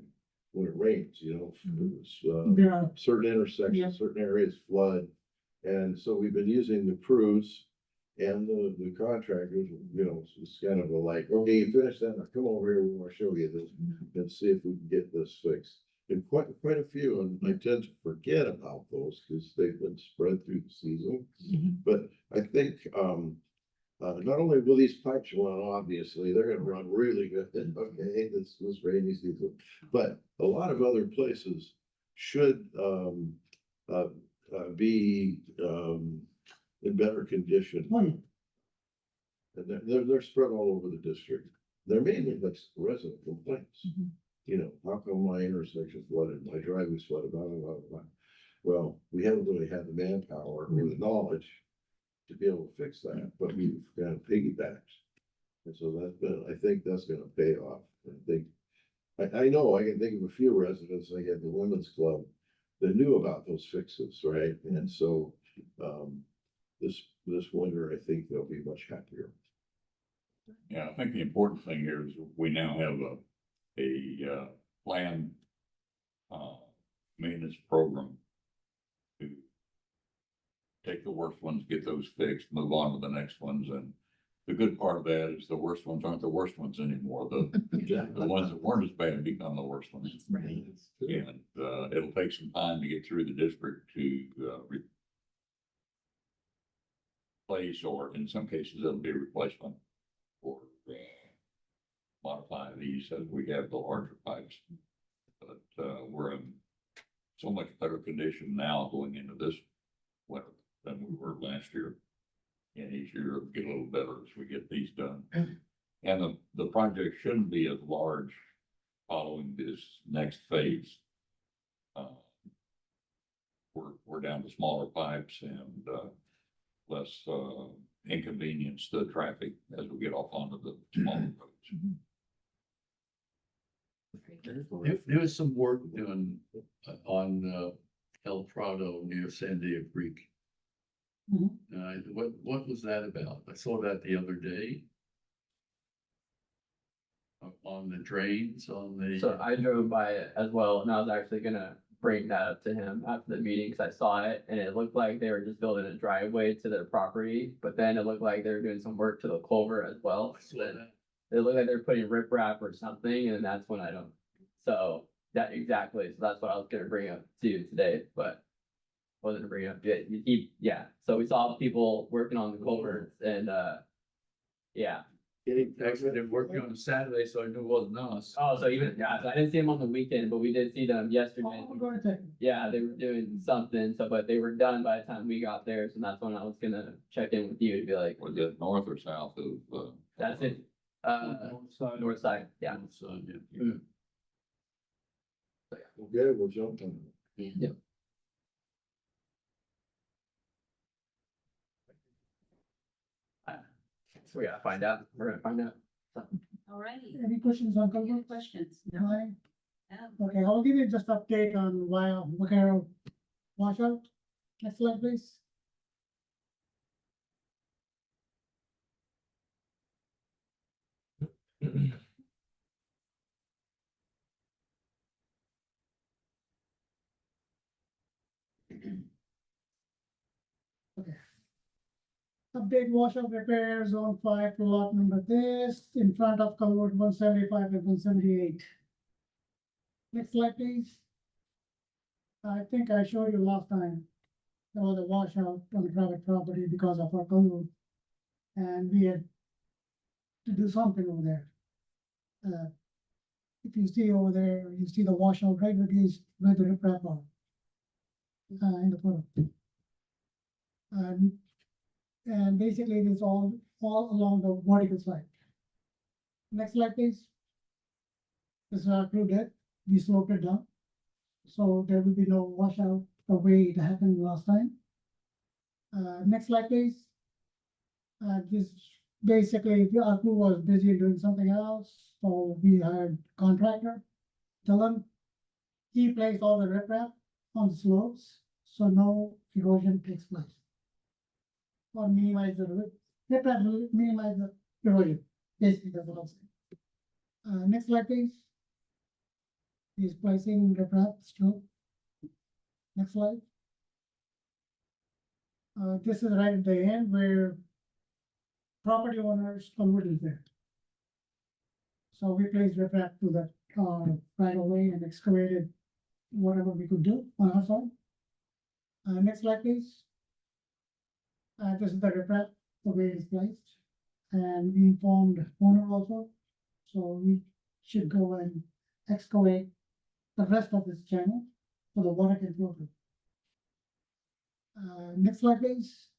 When it rains, it's, There are, certain Yeah. intersections, certain areas flood. And so we've been using the crews and the contractors, it's kind of a like, okay, you finish that, now come over here, we wanna show you this and see if we can get this fixed. And quite a few, and I tend to forget about those because they've been spread through the season. But I think, not only will these pipes run, obviously, they're gonna run really good, okay, this rainy season. But a lot of other places should, be, in better condition. oh, yeah. And they're spread all over the district. They're mainly like resident complaints. Mhm. How come my intersection flooded, my driveway's flooded, blah, blah, blah, blah. Well, we haven't really had the manpower or the knowledge to be able to fix that, but we've kind of piggybacked. And so I think that's gonna pay off. I know, I can think of a few residents, like at the women's club, that knew about those fixes, right? And so, this winter, I think they'll be much happier. Yeah, I think the important thing here is we now have a planned maintenance program to take the worst ones, get those fixed, move on to the next ones, and the good part of that is the worst ones aren't the worst ones anymore. The ones that weren't as bad become the worst ones. Right. And it'll take some time to get through the district to replace, or in some cases, it'll be a replacement or modify these as we have the larger pipes. But we're in so much better condition now going into this winter than we were last year. And each year it'll get a little better as we get these done. And the project shouldn't be as large following this next phase. We're down to smaller pipes and less inconvenience to traffic as we get off onto the smaller roads. There was some work done on El Prado near San Diego Creek. Mhm. What was that about? I saw that the other day. On the drains, on the. So I drove by it as well, and I was actually gonna bring that up to him after the meeting, cause I saw it, and it looked like they were just building a driveway to their property, but then it looked like they were doing some work to the culvert as well. I saw that. It looked like they were putting riprap or something, and that's when I don't, so that exactly, so that's what I was gonna bring up to you today, but wasn't to bring it up yet, yeah, so we saw people working on the culverts and, yeah. Actually, they're working on Saturday, so I knew it wasn't us. Oh, so even, yeah, so I didn't see them on the weekend, but we did see them yesterday. I'm going to check. Yeah, they were doing something, so, but they were done by the time we got there, so that's when I was gonna check in with you to be like, Was it north or south of? that's it. North side, yeah. So, yeah. Okay, we'll jump on it. Yeah. So we gotta find out, we're gonna find out. All righty. Any questions on Any culvert? questions? No. No. Okay, I'll give you just update on why Vaquero washout. Next slide, please. Update washout repair zone 5 to lot number this, in front of culvert 175 and 178. Next slide, please. I think I showed you last time. There was a washout on the private property because of our culvert. And we had to do something over there. If you see over there, you see the washout right with these, where the riprap are. In the photo. And basically it is all along the vertical side. Next slide, please. This is our approved it, we sloped it down. So there will be no washout the way it happened last time. Next slide, please. This basically, Aku was busy doing something else, so we hired contractor. Tell him, he placed all the riprap on the slopes, so no erosion takes place. Or minimize the riprap, minimize the erosion, basically that's what I'm saying. Next slide, please. He's placing riprap still. Next slide. This is right at the end where property owners culvert is there. So we placed riprap to that right away and excavated whatever we could do on our side. Next slide, please. This is the riprap, the way it is placed. And we informed owner also. So we should go and excavate the rest of this channel so the water can flow through. Next slide, please.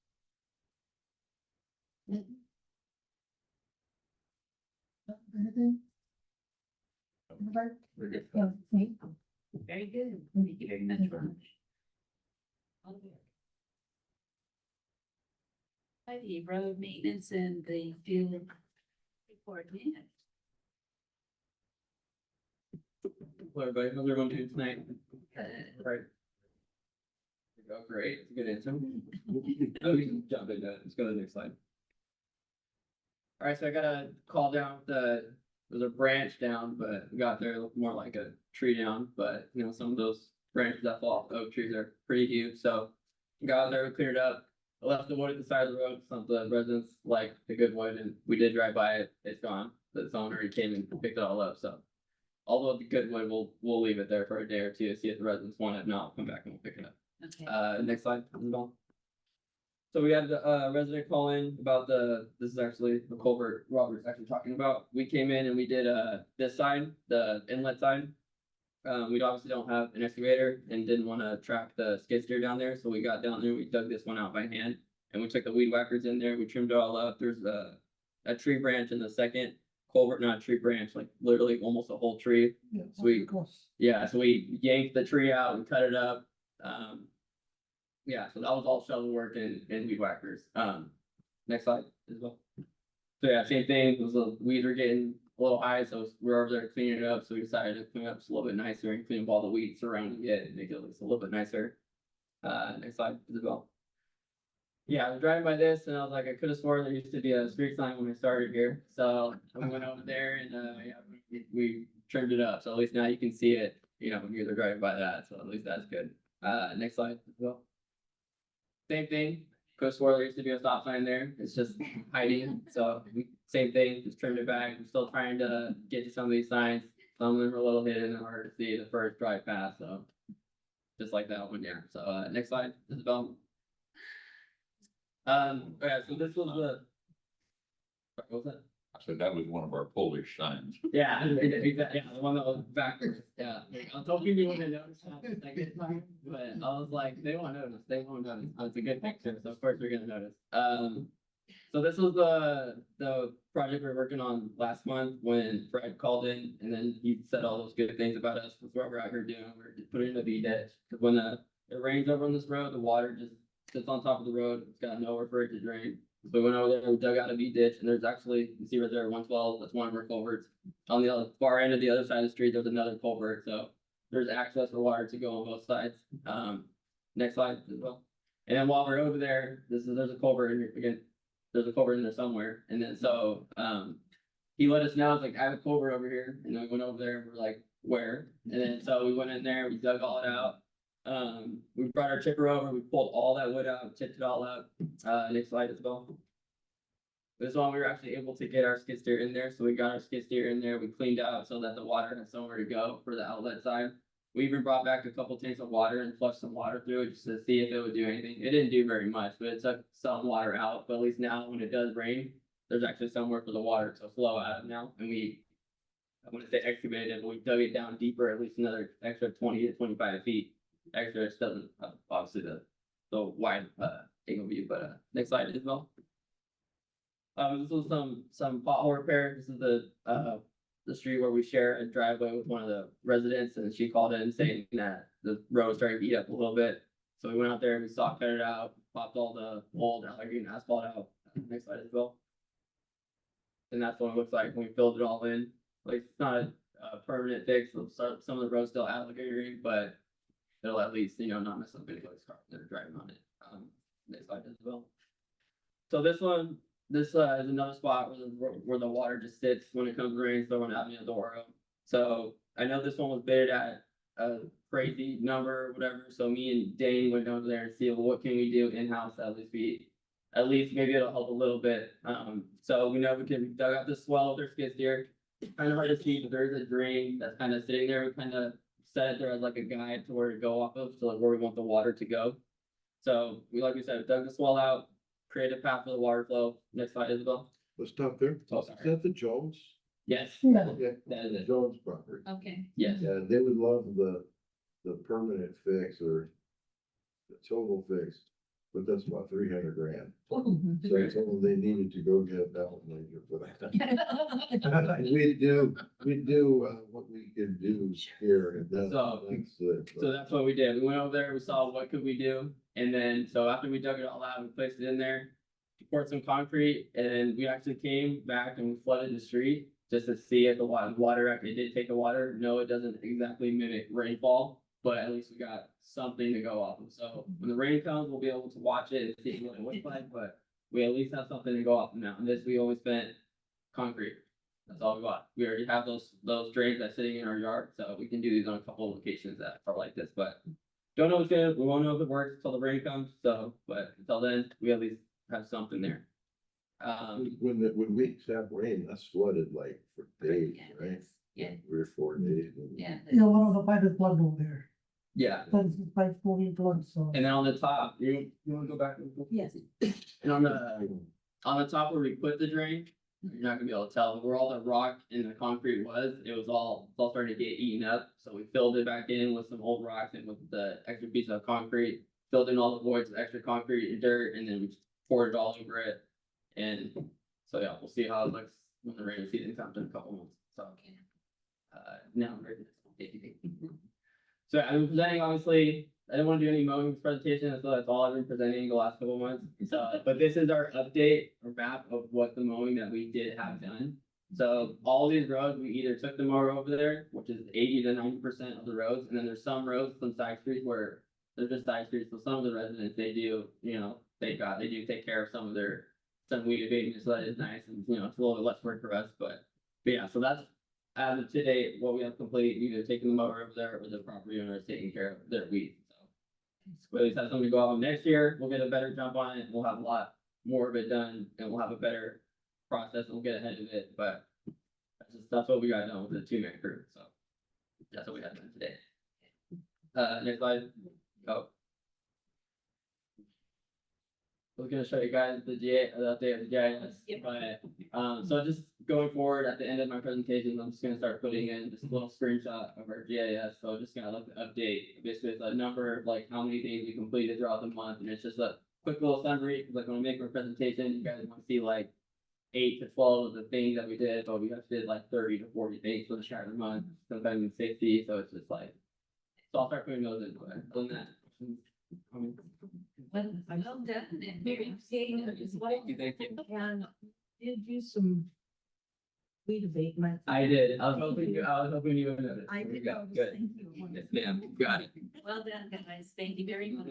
Anything? Anybody? Very good. Yeah, me? Very good. Thank you very much, Raj. The road maintenance and the field report, yeah. Hello, everybody. How's everyone doing tonight? Uh, Right. Oh, great. Good answer. Oh, we can jump into it. Let's go to the next slide. All right, so I got a call down there's a branch down, but we got there, it looked more like a tree down, but you know, some of those branches that fall off oak trees are pretty huge, so got out there, we cleared it up. I left the wood at the side of the road, some of the residents like the good wood, and we did drive by it, it's gone, but its owner already came and picked it all up, so. Although the good wood, we'll leave it there for a day or two, see if the residents want it, if not, we'll come back and we'll pick it up. Okay. Next slide, Isabel. So we had the resident call in about this is actually the culvert Robert's actually talking about. We came in and we did this side, the inlet side. We obviously don't have an excavator and didn't want to track the skid steer down there, so we got down there, we dug this one out by hand. And we took the weed whackers in there, we trimmed it all up. There's a tree branch in the second culvert, not a tree branch, like literally almost a whole tree. Yeah, Sweet. of course. Yeah, so we yanked the tree out and cut it up. Yeah, so that was all shovel work and weed whackers. Next slide as well. So yeah, same thing, it was the weeds were getting a little high, so we're over there cleaning it up, so we decided to clean it up just a little bit nicer and clean up all the weeds surrounding it and make it look a little bit nicer. Next slide as well. Yeah, I was driving by this and I was like, I could have sworn there used to be a street sign when I started here, so we went over there and yeah, we trimmed it up, so at least now you can see it, you know, when you're driving by that, so at least that's good. Next slide as well. Same thing, could have swore there used to be a stop sign there, it's just hiding, so same thing, just trimmed it back. I'm still trying to get to some of these signs, some of them are a little hidden and hard to see the first drive past, so. Just like that one, yeah, so next slide, Isabel. Yeah, so this was the. What was that? I said that was one of our Polish signs. Yeah, exactly, yeah, the one that was backwards, yeah. I was hoping you wouldn't notice that the second time, but I was like, they won't notice, It's a good picture, so of course they're gonna notice. So this was the project we were working on last month when Fred called in and then he said all those good things about us, that's what we're out here doing, we're putting in a V-ditch. Cause when it rains over on this road, the water just sits on top of the road, it's got nowhere for it to drain. So we went over there, we dug out a V-ditch, and there's actually, you see right there, 112, that's one of our culverts. On the other far end of the other side of the street, there's another culvert, so there's access for water to go on both sides. Next slide as well. And then while we're over there, there's a culvert in here, again, there's a culvert in there somewhere, and then so, he let us know, it's like, I have a culvert over here, and then we went over there, and we're like, where? And then so we went in there, we dug all it out. We brought our chipper over, we pulled all that wood out, chipped it all up. Next slide as well. This one, we were actually able to get our skid steer in there, so we got our skid steer in there, we cleaned out so that the water has somewhere to go for the outlet side. We even brought back a couple tanks of water and flushed some water through it just to see if it would do anything. It didn't do very much, but it took some water out, but at least now when it does rain, there's actually somewhere for the water to flow out of now, and I wouldn't say excavated it, but we dug it down deeper, at least another extra 20 to 25 feet. Extra, it doesn't, obviously the wide, angle view, but, next slide as well. This was some pothole repair. This is the street where we share a driveway with one of the residents, and she called in saying that the road was starting to eat up a little bit. So we went out there, we saw cut it out, popped all the old green asphalt out. Next slide as well. And that's what it looks like when we filled it all in. Like, it's not a permanent fix, some of the roads still alligatoring, but it'll at least, not mess up anybody's car that are driving on it. Next slide as well. So this is another spot where the water just sits when it comes to rain, so on Avenue Doro. So I know this one was bid at a crazy number, whatever. So me and Dane went over there and see, well, what can we do in-house at least maybe it'll help a little bit. So we know we dug out the swell with our skid steer. Kind of hard to see, but there's a drain that's kind of sitting there. We kind of set it there as like a guide to where to go off of, so like where we want the water to go. So like we said, we dug the swell out, created a path for the water flow. Next slide, Isabel. Let's stop there. Oh, Is sorry. that the Jones? Yes, Yeah. Yeah. that is it. Jones property. Okay. Yes. Yeah, they would love the permanent fix or the total fix, but that's about 300 grand. So I told them they needed to go get a ballot measure for that. We do what we can do here, and that's it. So that's what we did. We went over there, we saw what could we do, and then, so after we dug it all out, we placed it in there, poured some concrete, and then we actually came back and we flooded the street just to see if the water actually did take the water. No, it doesn't exactly mimic rainfall, but at least we got something to go off of. So when the rain comes, we'll be able to watch it and see what it looks like, but we at least have something to go off of now. And this, we only spent concrete. That's all we got. We already have those drains that's sitting in our yard, so we can do these on a couple of locations that are like this, but don't know what's good. We won't know if it works until the rain comes. So, but until then, we at least have something there. When weeks have rain, that's flooded like for days, Yeah, it right? is. Yeah. 3 or 4 days. Yeah. One of the pipe is plugged over there. Yeah. That is the pipe fully plugged, so. And then on the top, you wanna go back? Yes. And on the top where we put the drain, you're not gonna be able to tell, but where all the rock and the concrete was, it was all starting to get eaten up. So we filled it back in with some old rocks and with the extra piece of concrete, filled in all the voids with extra concrete and dirt, and then we poured it all over it. And so, yeah, we'll see how it looks when the rainy season comes in a couple months. So, now I'm ready. So I'm presenting, obviously, I didn't want to do any mowing presentation, so that's all I've been presenting the last couple of months. So, but this is our update or map of what the mowing that we did have done. So all these roads, we either took the mower over there, which is 80 to 90% of the roads, and then there's some roads, some side streets where they're just side streets. So some of the residents, they do, they do take care of some weed abatement, so that is nice, and it's a little bit less work for us, but yeah, so that's as of today, what we have complete, either taking the mower over there or the property owner is taking care of their weeds, so. We at least have something to go on next year, we'll get a better jump on it, we'll have a lot more of it done, and we'll have a better process, and we'll get ahead of it, but that's what we got done with the 2-man crew, so. That's what we have done today. Next slide, go. I was gonna show you guys the update of the GIS, Yep. but, so just going forward at the end of my presentation, I'm just gonna start putting in just a little screenshot of our GIS, so just gonna update, basically it's a number of like how many things we completed throughout the month, and it's just a quick little summary, because like when I make my presentation, you guys wanna see like 8 to 12 of the things that we did, but we actually did like 30 to 40 things for the entire month, sometimes even 60, so it's just like, so I'll start putting those in, but other than that. Well done and very creative as well. Thank you. And did you some weed abatement? I did. I was hoping you would notice. I There we did go. notice, Good. thank you. Yes, ma'am. Got it. Well done, guys. Thank you very much.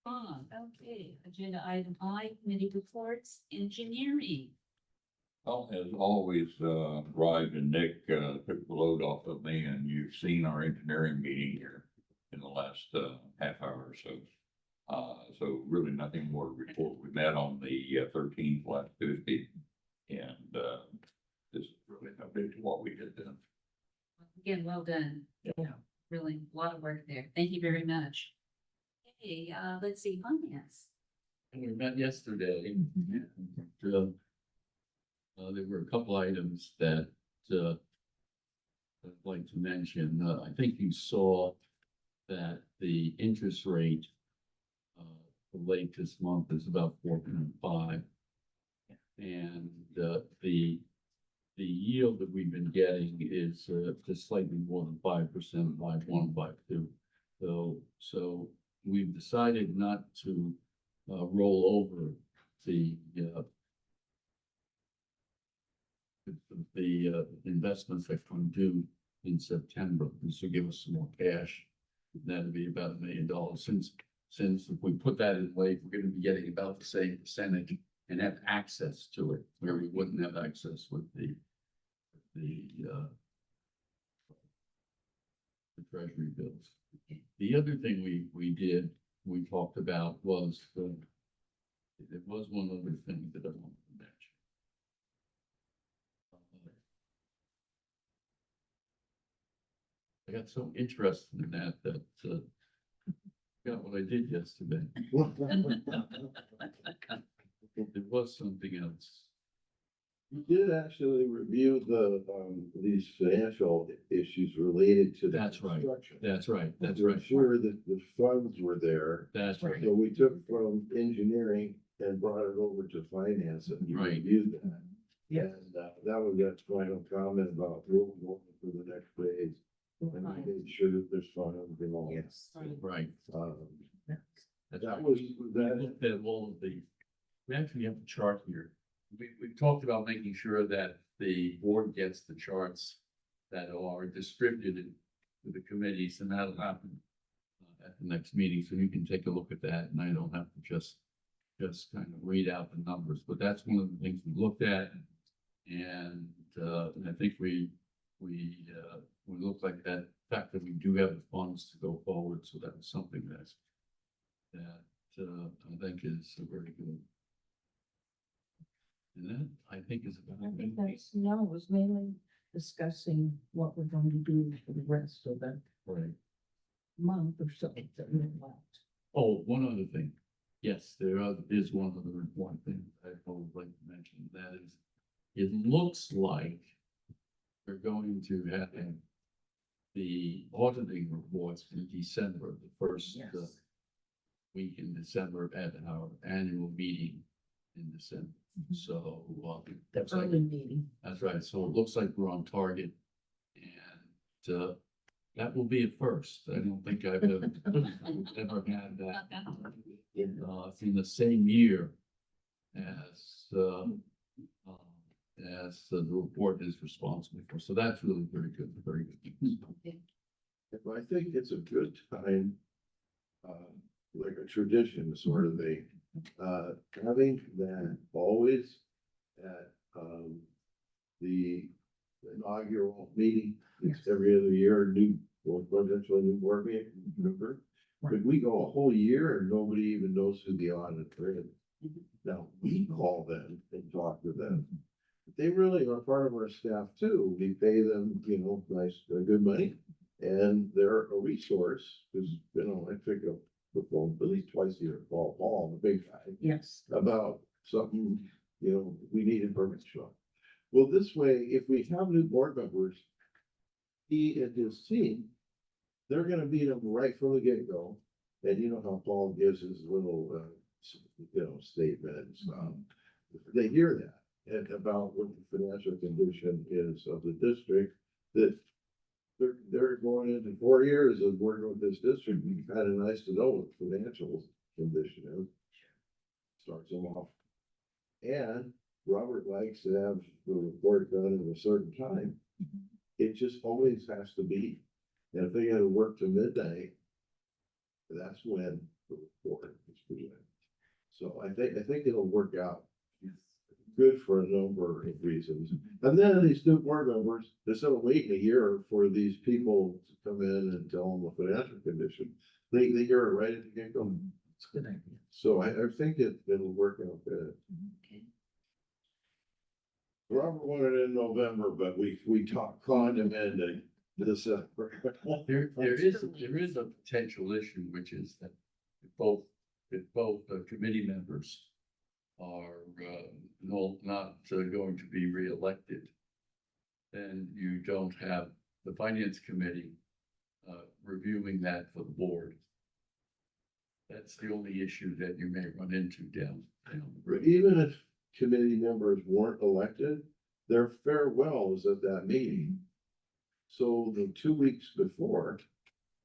Okay, agenda item I, committee reports, engineering. Well, as always, Rod and Nick, took the load off of me, and you've seen our engineering meeting here in the last, half hour or so. So really nothing more to report. We met on the 13th last Tuesday, and, just really an update to what we did then. Again, well done. Yeah. Really, a lot of work there. Thank you very much. Okay, let's see, finance. We met yesterday, and, there were a couple items that, I'd like to mention. I think you saw that the interest rate, for late this month is about 4.5. And, the yield that we've been getting is, just slightly more than 5%, 5.1, 5.2. So we've decided not to, roll over the, investments that come due in September. This will give us some more cash. That'd be about $1 million. Since if we put that in place, we're gonna be getting about the same percentage and have access to it, where we wouldn't have access with the treasury bills. The other thing we talked about was, there was one other thing that I wanted to mention. I got so interested in that, got what I did yesterday. There was something else. You did actually review these financial issues related to the That's right. construction. That's right, that's To right. ensure that the funds were there. That's right. So we took from engineering and brought it over to finance and you Right. reviewed that. Yeah. And that was that final comment about rolling over for the next phase. And we made sure that there's funds and all. Yes. Right. Um, That's That right. was, We that, looked at all of the, we actually have a chart here. We talked about making sure that the board gets the charts that are distributed to the committees, and that'll happen at the next meeting, so you can take a look at that, and I don't have to just kind of read out the numbers, but that's one of the things we looked at. And I think we look like that fact that we do have the funds to go forward, so that was something that I think is very good. And that, I think, is about I think it. that's, no, it was mainly discussing what we're going to do for the rest of the Right. month or so that we have left. Oh, one other thing. Yes, is one other important thing I would like to mention. That is, it looks like we're going to have the auditing reports in December, the first Yes. week in December at our annual meeting in December. Mhm. So, The looks like- early meeting. that's right. So it looks like we're on target. And, that will be a first. I don't think I've ever had that in the same year as the report is responsible for. So that's really very good, very good. I think it's a good time, like a tradition, sort of having that always at, the inaugural meeting. It's Yes. every other year, potentially new board meeting, remember? Could we go a whole year and nobody even knows who the auditor is? Now, we call them and talk to them. They really are part of our staff too. We pay them, nice, good money. And they're a resource, because, I pick up the phone at least twice a year, call Paul, the big guy, Yes. about something, we need information on. Well, this way, if we have new board members, he and his team, they're gonna meet them right from the get-go. And you know how Paul gives his little, statements, they hear that. And about what the financial condition is of the district, that they're going into 4 years of working with this district. It'd be kind of nice to know what the financial condition is. Starts them off. And Robert likes to have the report done at a certain time. It just always has to be. And if they gotta work to midnight, that's when the report is presented. So I think it'll work out. good for a number of reasons. And then these new board members, instead of waiting a year for these people to come in and tell them the financial condition, they hear it right at the get-go. It's a good idea. So I think it'll work out good. Okay. Robert wanted it in November, but we conned him into December. There is a potential issue, which is that if both committee members are, not going to be reelected, then you don't have the finance committee, reviewing that for the board. That's the only issue that you may run into down. Even if committee members weren't elected, their farewell is at that meeting. So the 2 weeks before,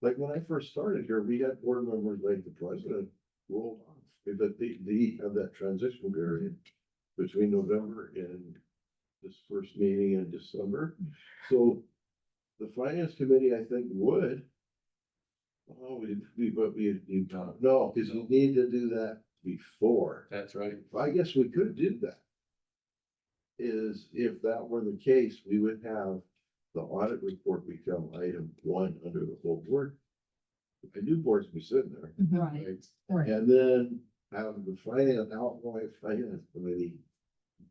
like when I first started here, we had board members like the president rolled off. But they have that transition period between November and this first meeting in December. So the finance committee, I think, would. Oh, no, because you need to do that before. That's right. I guess we could do that. Is if that were the case, we would have the audit report become item 1 under the whole board. The new boards be sitting there. Right. Right. And then have the outgoing finance committee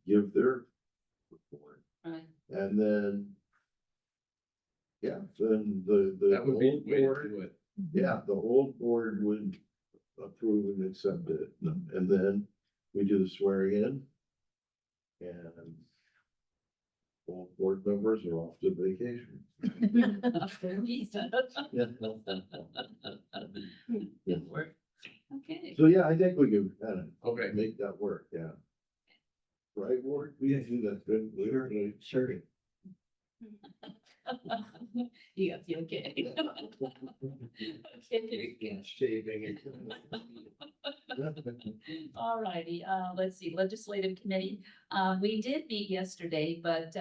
give their report. Right. And then, yeah, then the That would be old the way to board, do it. yeah, the old board would approve and accept it. And then we do the swearing in. And all board members are off to vacation. Okay. So, yeah, I think we can kind of Okay. make that work, yeah. Right, Ward? We didn't do that good. Sure. You got the okay. Okay. Shaving. All righty, let's see, legislative committee, we did meet yesterday, but,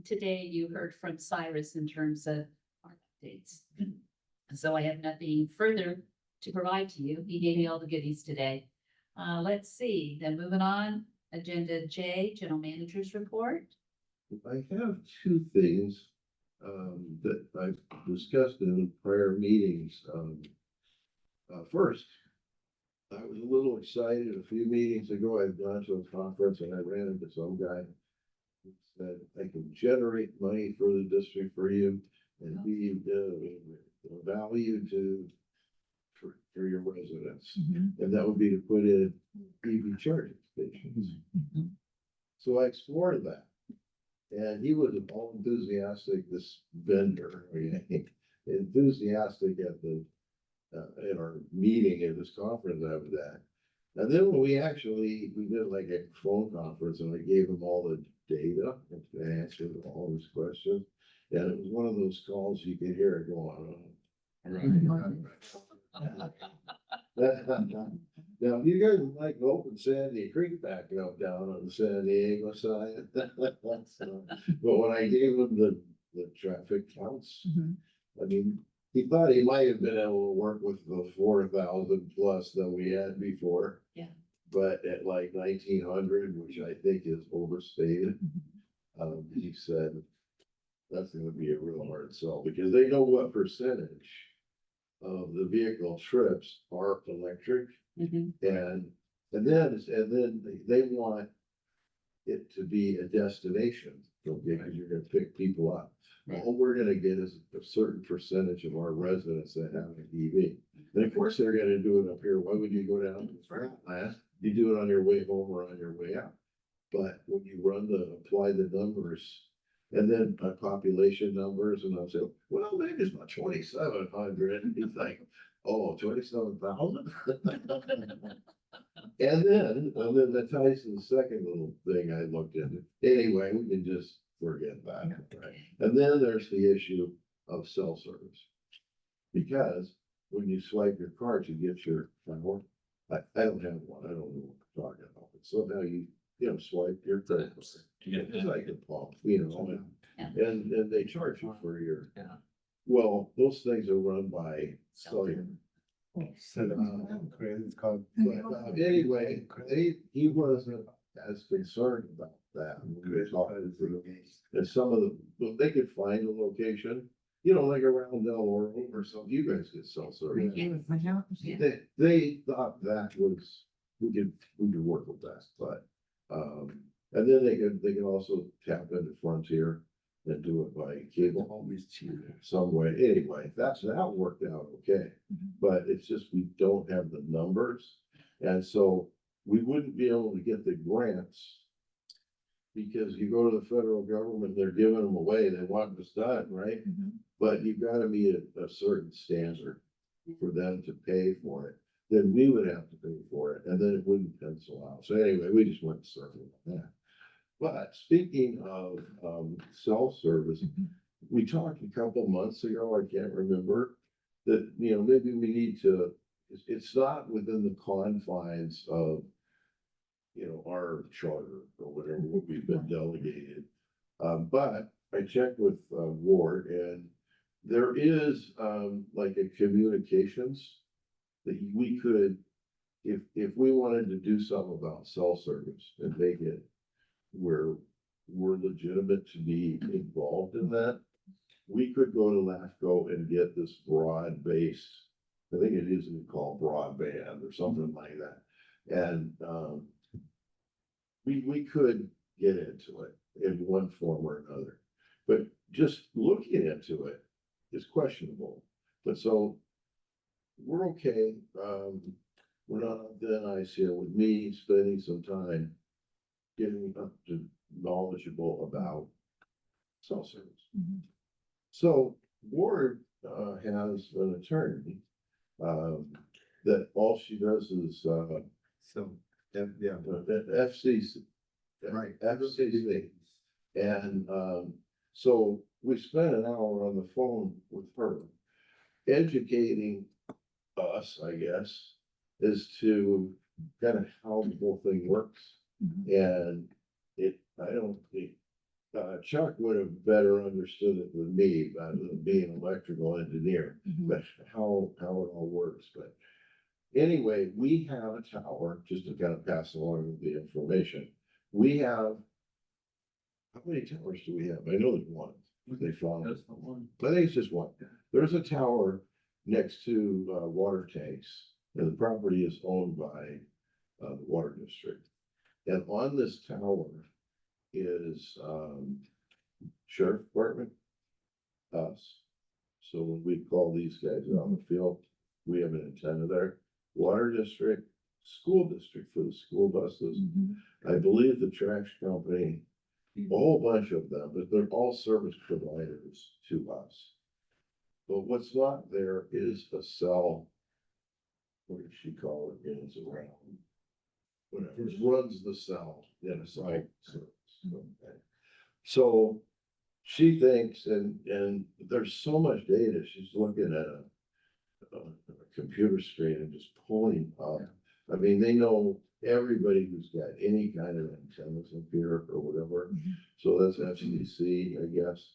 today you heard from Cyrus in terms of our updates. So I have nothing further to provide to you, he gave me all the goodies today. Let's see, then moving on, agenda J, general manager's report. I have 2 things, that I've discussed in prior meetings. First, I was a little excited a few meetings ago. I'd gone to a conference and I ran into some guy who said, I can generate money for the district for you and be value for your residents. And that would be to put in EV charging stations. So I explored that. And he was all enthusiastic, this vendor, enthusiastic at the, in our meeting at this conference I was at. And then when we did like a phone conference and I gave him all the data and answered all his questions. And it was one of those calls you could hear it go on. Now, you guys like open Sandy Creek backing up down on the San Diego side. But when I gave him the traffic counts, I mean, he thought he might have been able to work with the 4,000 plus that we had before. Yeah. But at like 1,900, which I think is overstated, he said, that's gonna be a real hard sell because they know what percentage of the vehicle trips are electric. Mhm. And then they want it to be a destination, okay, because you're gonna pick people up. All we're gonna get is a certain percentage of our residents that have an EV. And of course, they're gonna do it up here. Why would you go down to Flatland? You do it on your way home or on your way out. But when you apply the numbers, and then population numbers, and I'll say, well, maybe it's about 2,700. And he's like, oh, 27,000? And then that ties to the second little thing I looked into. Anyway, we can just forget that. Right? And then there's the issue of cell service. Because when you swipe your card to get your phone, I don't have one, I don't know what I'm talking about, but somehow you swipe your card. It's like a pump, and they charge you for your. Yeah. Well, those things are run by cellular. It's called. But anyway, he wasn't as concerned about that. when we talked to them. And some of the, well, they could find a location, you know, like around Del Oro or something, you guys could sell service. My house, yeah. They thought that was, we could work with that, but, and then they can also tap into Frontier and do it by cable. Always cheaper. Some way, anyway, that worked out okay, but it's just, we don't have the numbers. And so we wouldn't be able to get the grants. Because you go to the federal government, they're giving them away, they want this done, right? But you've gotta meet a certain standard for them to pay for it. Then we would have to pay for it, and then it wouldn't pencil out. So anyway, we just went circling on that. But speaking of, cell service, we talked a couple months ago, I can't remember, that, you know, maybe we need to, it's not within the confines of, you know, our charter or whatever, what we've been delegated. But I checked with, Ward, and there is, like a communications that we could, if we wanted to do something about cell service and make it where we're legitimate to be involved in that, we could go to LAFCO and get this broad base, I think it is called broadband or something like that. And, we could get into it in one form or another, but just looking into it is questionable. But so we're okay. We're not on thin ice here with me spending some time getting up to knowledgeable about cell service. So Ward has an attorney that all she does is So, yeah, FCC. right. FCC. And so we spent an hour on the phone with her, educating us, I guess, as to kind of how the whole thing works. And I don't think, Chuck would have better understood it than me, being an electrical engineer, but how it all works, but. Anyway, we have a tower, just to kind of pass along the information. We have, how many towers do we have? I know there's one. They found it. I think it's just one. There's a tower next to water tanks, and the property is owned by the water district. And on this tower is sheriff department, us. So when we call these guys out in the field, we have an antenna there. Water district, school district for the school buses. I believe the trash company, a whole bunch of them, but they're all service providers to us. But what's not there is a cell. What does she call it? It's around. Whatever, runs the cell in a site service. Okay. So she thinks, and there's so much data, she's looking at a computer screen and just pulling up. I mean, they know everybody who's got any kind of antennas up here or whatever. So that's FCC, I guess.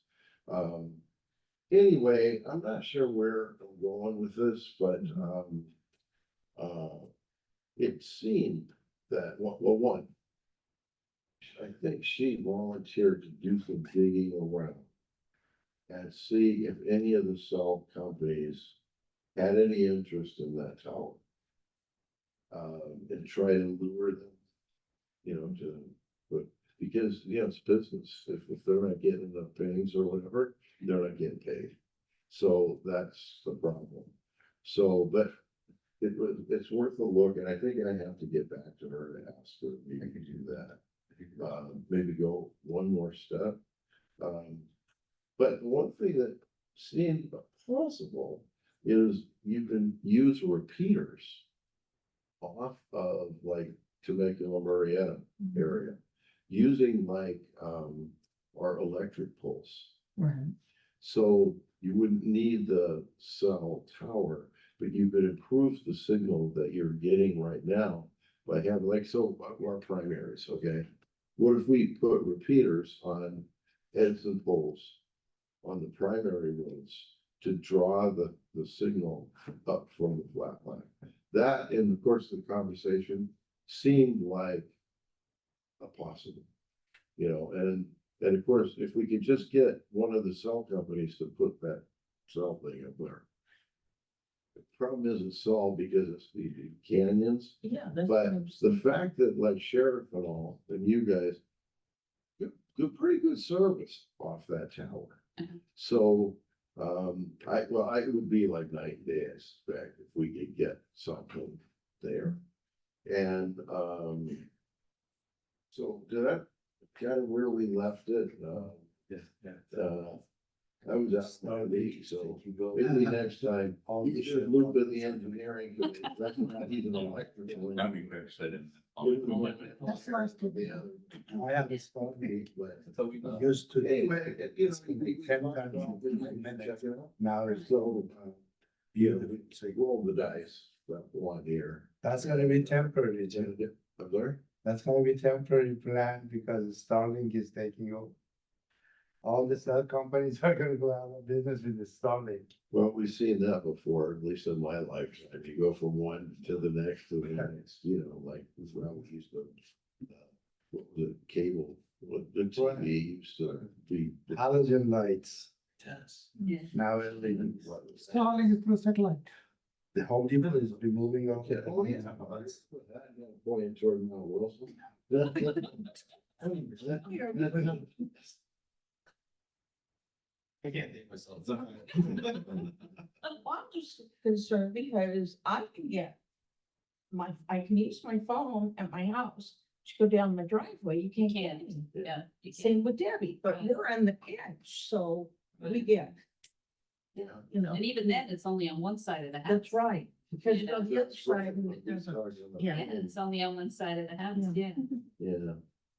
Anyway, I'm not sure where I'm going with this, but it seemed that, well, one, I think she volunteered to do some digging around and see if any of the cell companies had any interest in that tower. And try to lure them, you know, but because, you know, it's business. If they're not getting enough pennies or whatever, they're not getting paid. So that's the problem. So, but it's worth a look, and I think I have to get back to her to ask her if we can do that. Maybe go one more step. But one thing that seemed possible is you can use repeaters off of like Temecula, Marietta area, using like our electric pulse. Right. So you wouldn't need the cell tower, but you could improve the signal that you're getting right now by having, like, so our primaries, okay? What if we put repeaters on Edison poles on the primary roads to draw the signal up from the flat line? That, in the course of the conversation, seemed like possible. You know, and of course, if we could just get one of the cell companies to put that cell thing up there. The problem isn't solved because it's the canyons, Yeah, that's. but what I'm the saying. fact that like Sheriff and all, and you guys. Pretty good service off that tower. Uh-huh. So, I would be like night and day, I suspect, if we could get something there. And, so did that kind of where we left it, I was out on the, so maybe next time, you should loop in the engineering, because that's not even electrical. I mean, like I said, That's nice to be. I have this phone, but So we. used to. Anyway, you know, Now it's so, you. so roll the dice, that one here. That's gonna be temporary, Jim. I'm sorry? That's gonna be temporary plan because Starlink is taking over. All the cell companies are gonna go out of business with the Starlink. Well, we've seen that before, at least in my lifetime. You go from one to the next to the next, you know, like, well, we used to. What was it, cable, what the TV used to be. Halogen lights, Yeah. now everything. Starlink is through satellite. The Home Depot is removing all Okay. the. Pointing toward Mount Wilson. I can't think myself. I'm just concerned because I can get. I can use my phone at my house to go down my driveway, you can't get Can't. any. Yeah. you can't. Same with Debbie, but Right. we're on the edge, so we get. You know, And even then, it's only on one side of the house. that's right, because you know, the other side of it doesn't. Yeah, Yeah. it's only on one side of the house, yeah. Yeah,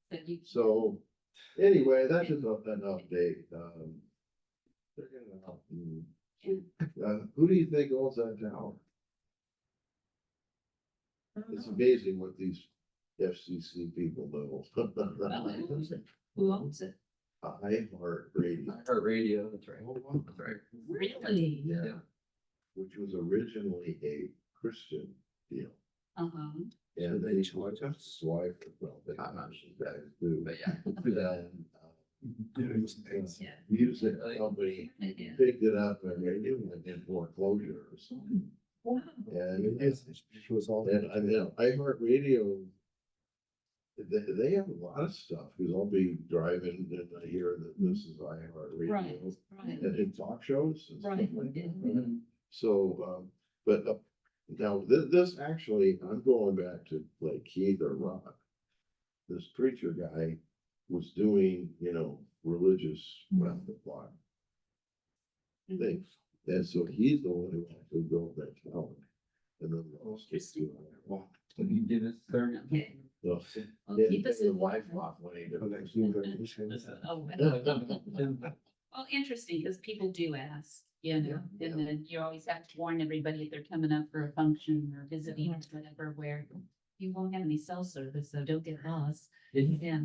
So you- so, anyway, that's just an update, they're gonna help you. Who do you think owns that tower? It's amazing what these FCC people know. Well, who owns it? Who owns it? iHeartRadio, Heart radio, that's right. That's right. Really? yeah, which was originally a Christian deal. Uh-huh. And they swipe, well, they, I'm not you guys do. But yeah. Then, Yeah. music company Yeah. picked it up and they knew it in foreclosure or something. Wow. And, She was all. and, iHeartRadio, they have a lot of stuff, because I'll be driving and I hear that this is Right, iHeartRadio. right, And in talk shows and stuff right. like that. So, but, now this actually, I'm going back to like Keith or Rock. This preacher guy was doing, you know, religious round the clock things. And so he's the one who actually built that tower. And then the rest is doing it. Wow. Can you give us third? Okay. So, Well, yeah, keep us the in. wife off when he did it. Oh, well, interesting, because people do ask, you know, and then you always have to warn everybody if they're coming up for a function or visiting or whatever, where you won't have any cell service, so don't get lost. Yeah.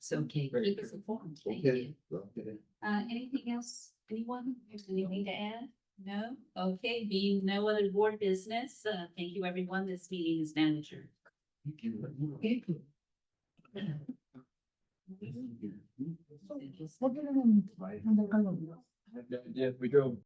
So, okay, keep us informed. Thank Okay. you. Okay. Anything else? Anyone? Anything to add? No? Okay, being no other board business, thank you, everyone. This meeting is now adjourned. What do you mean? Yeah, we drove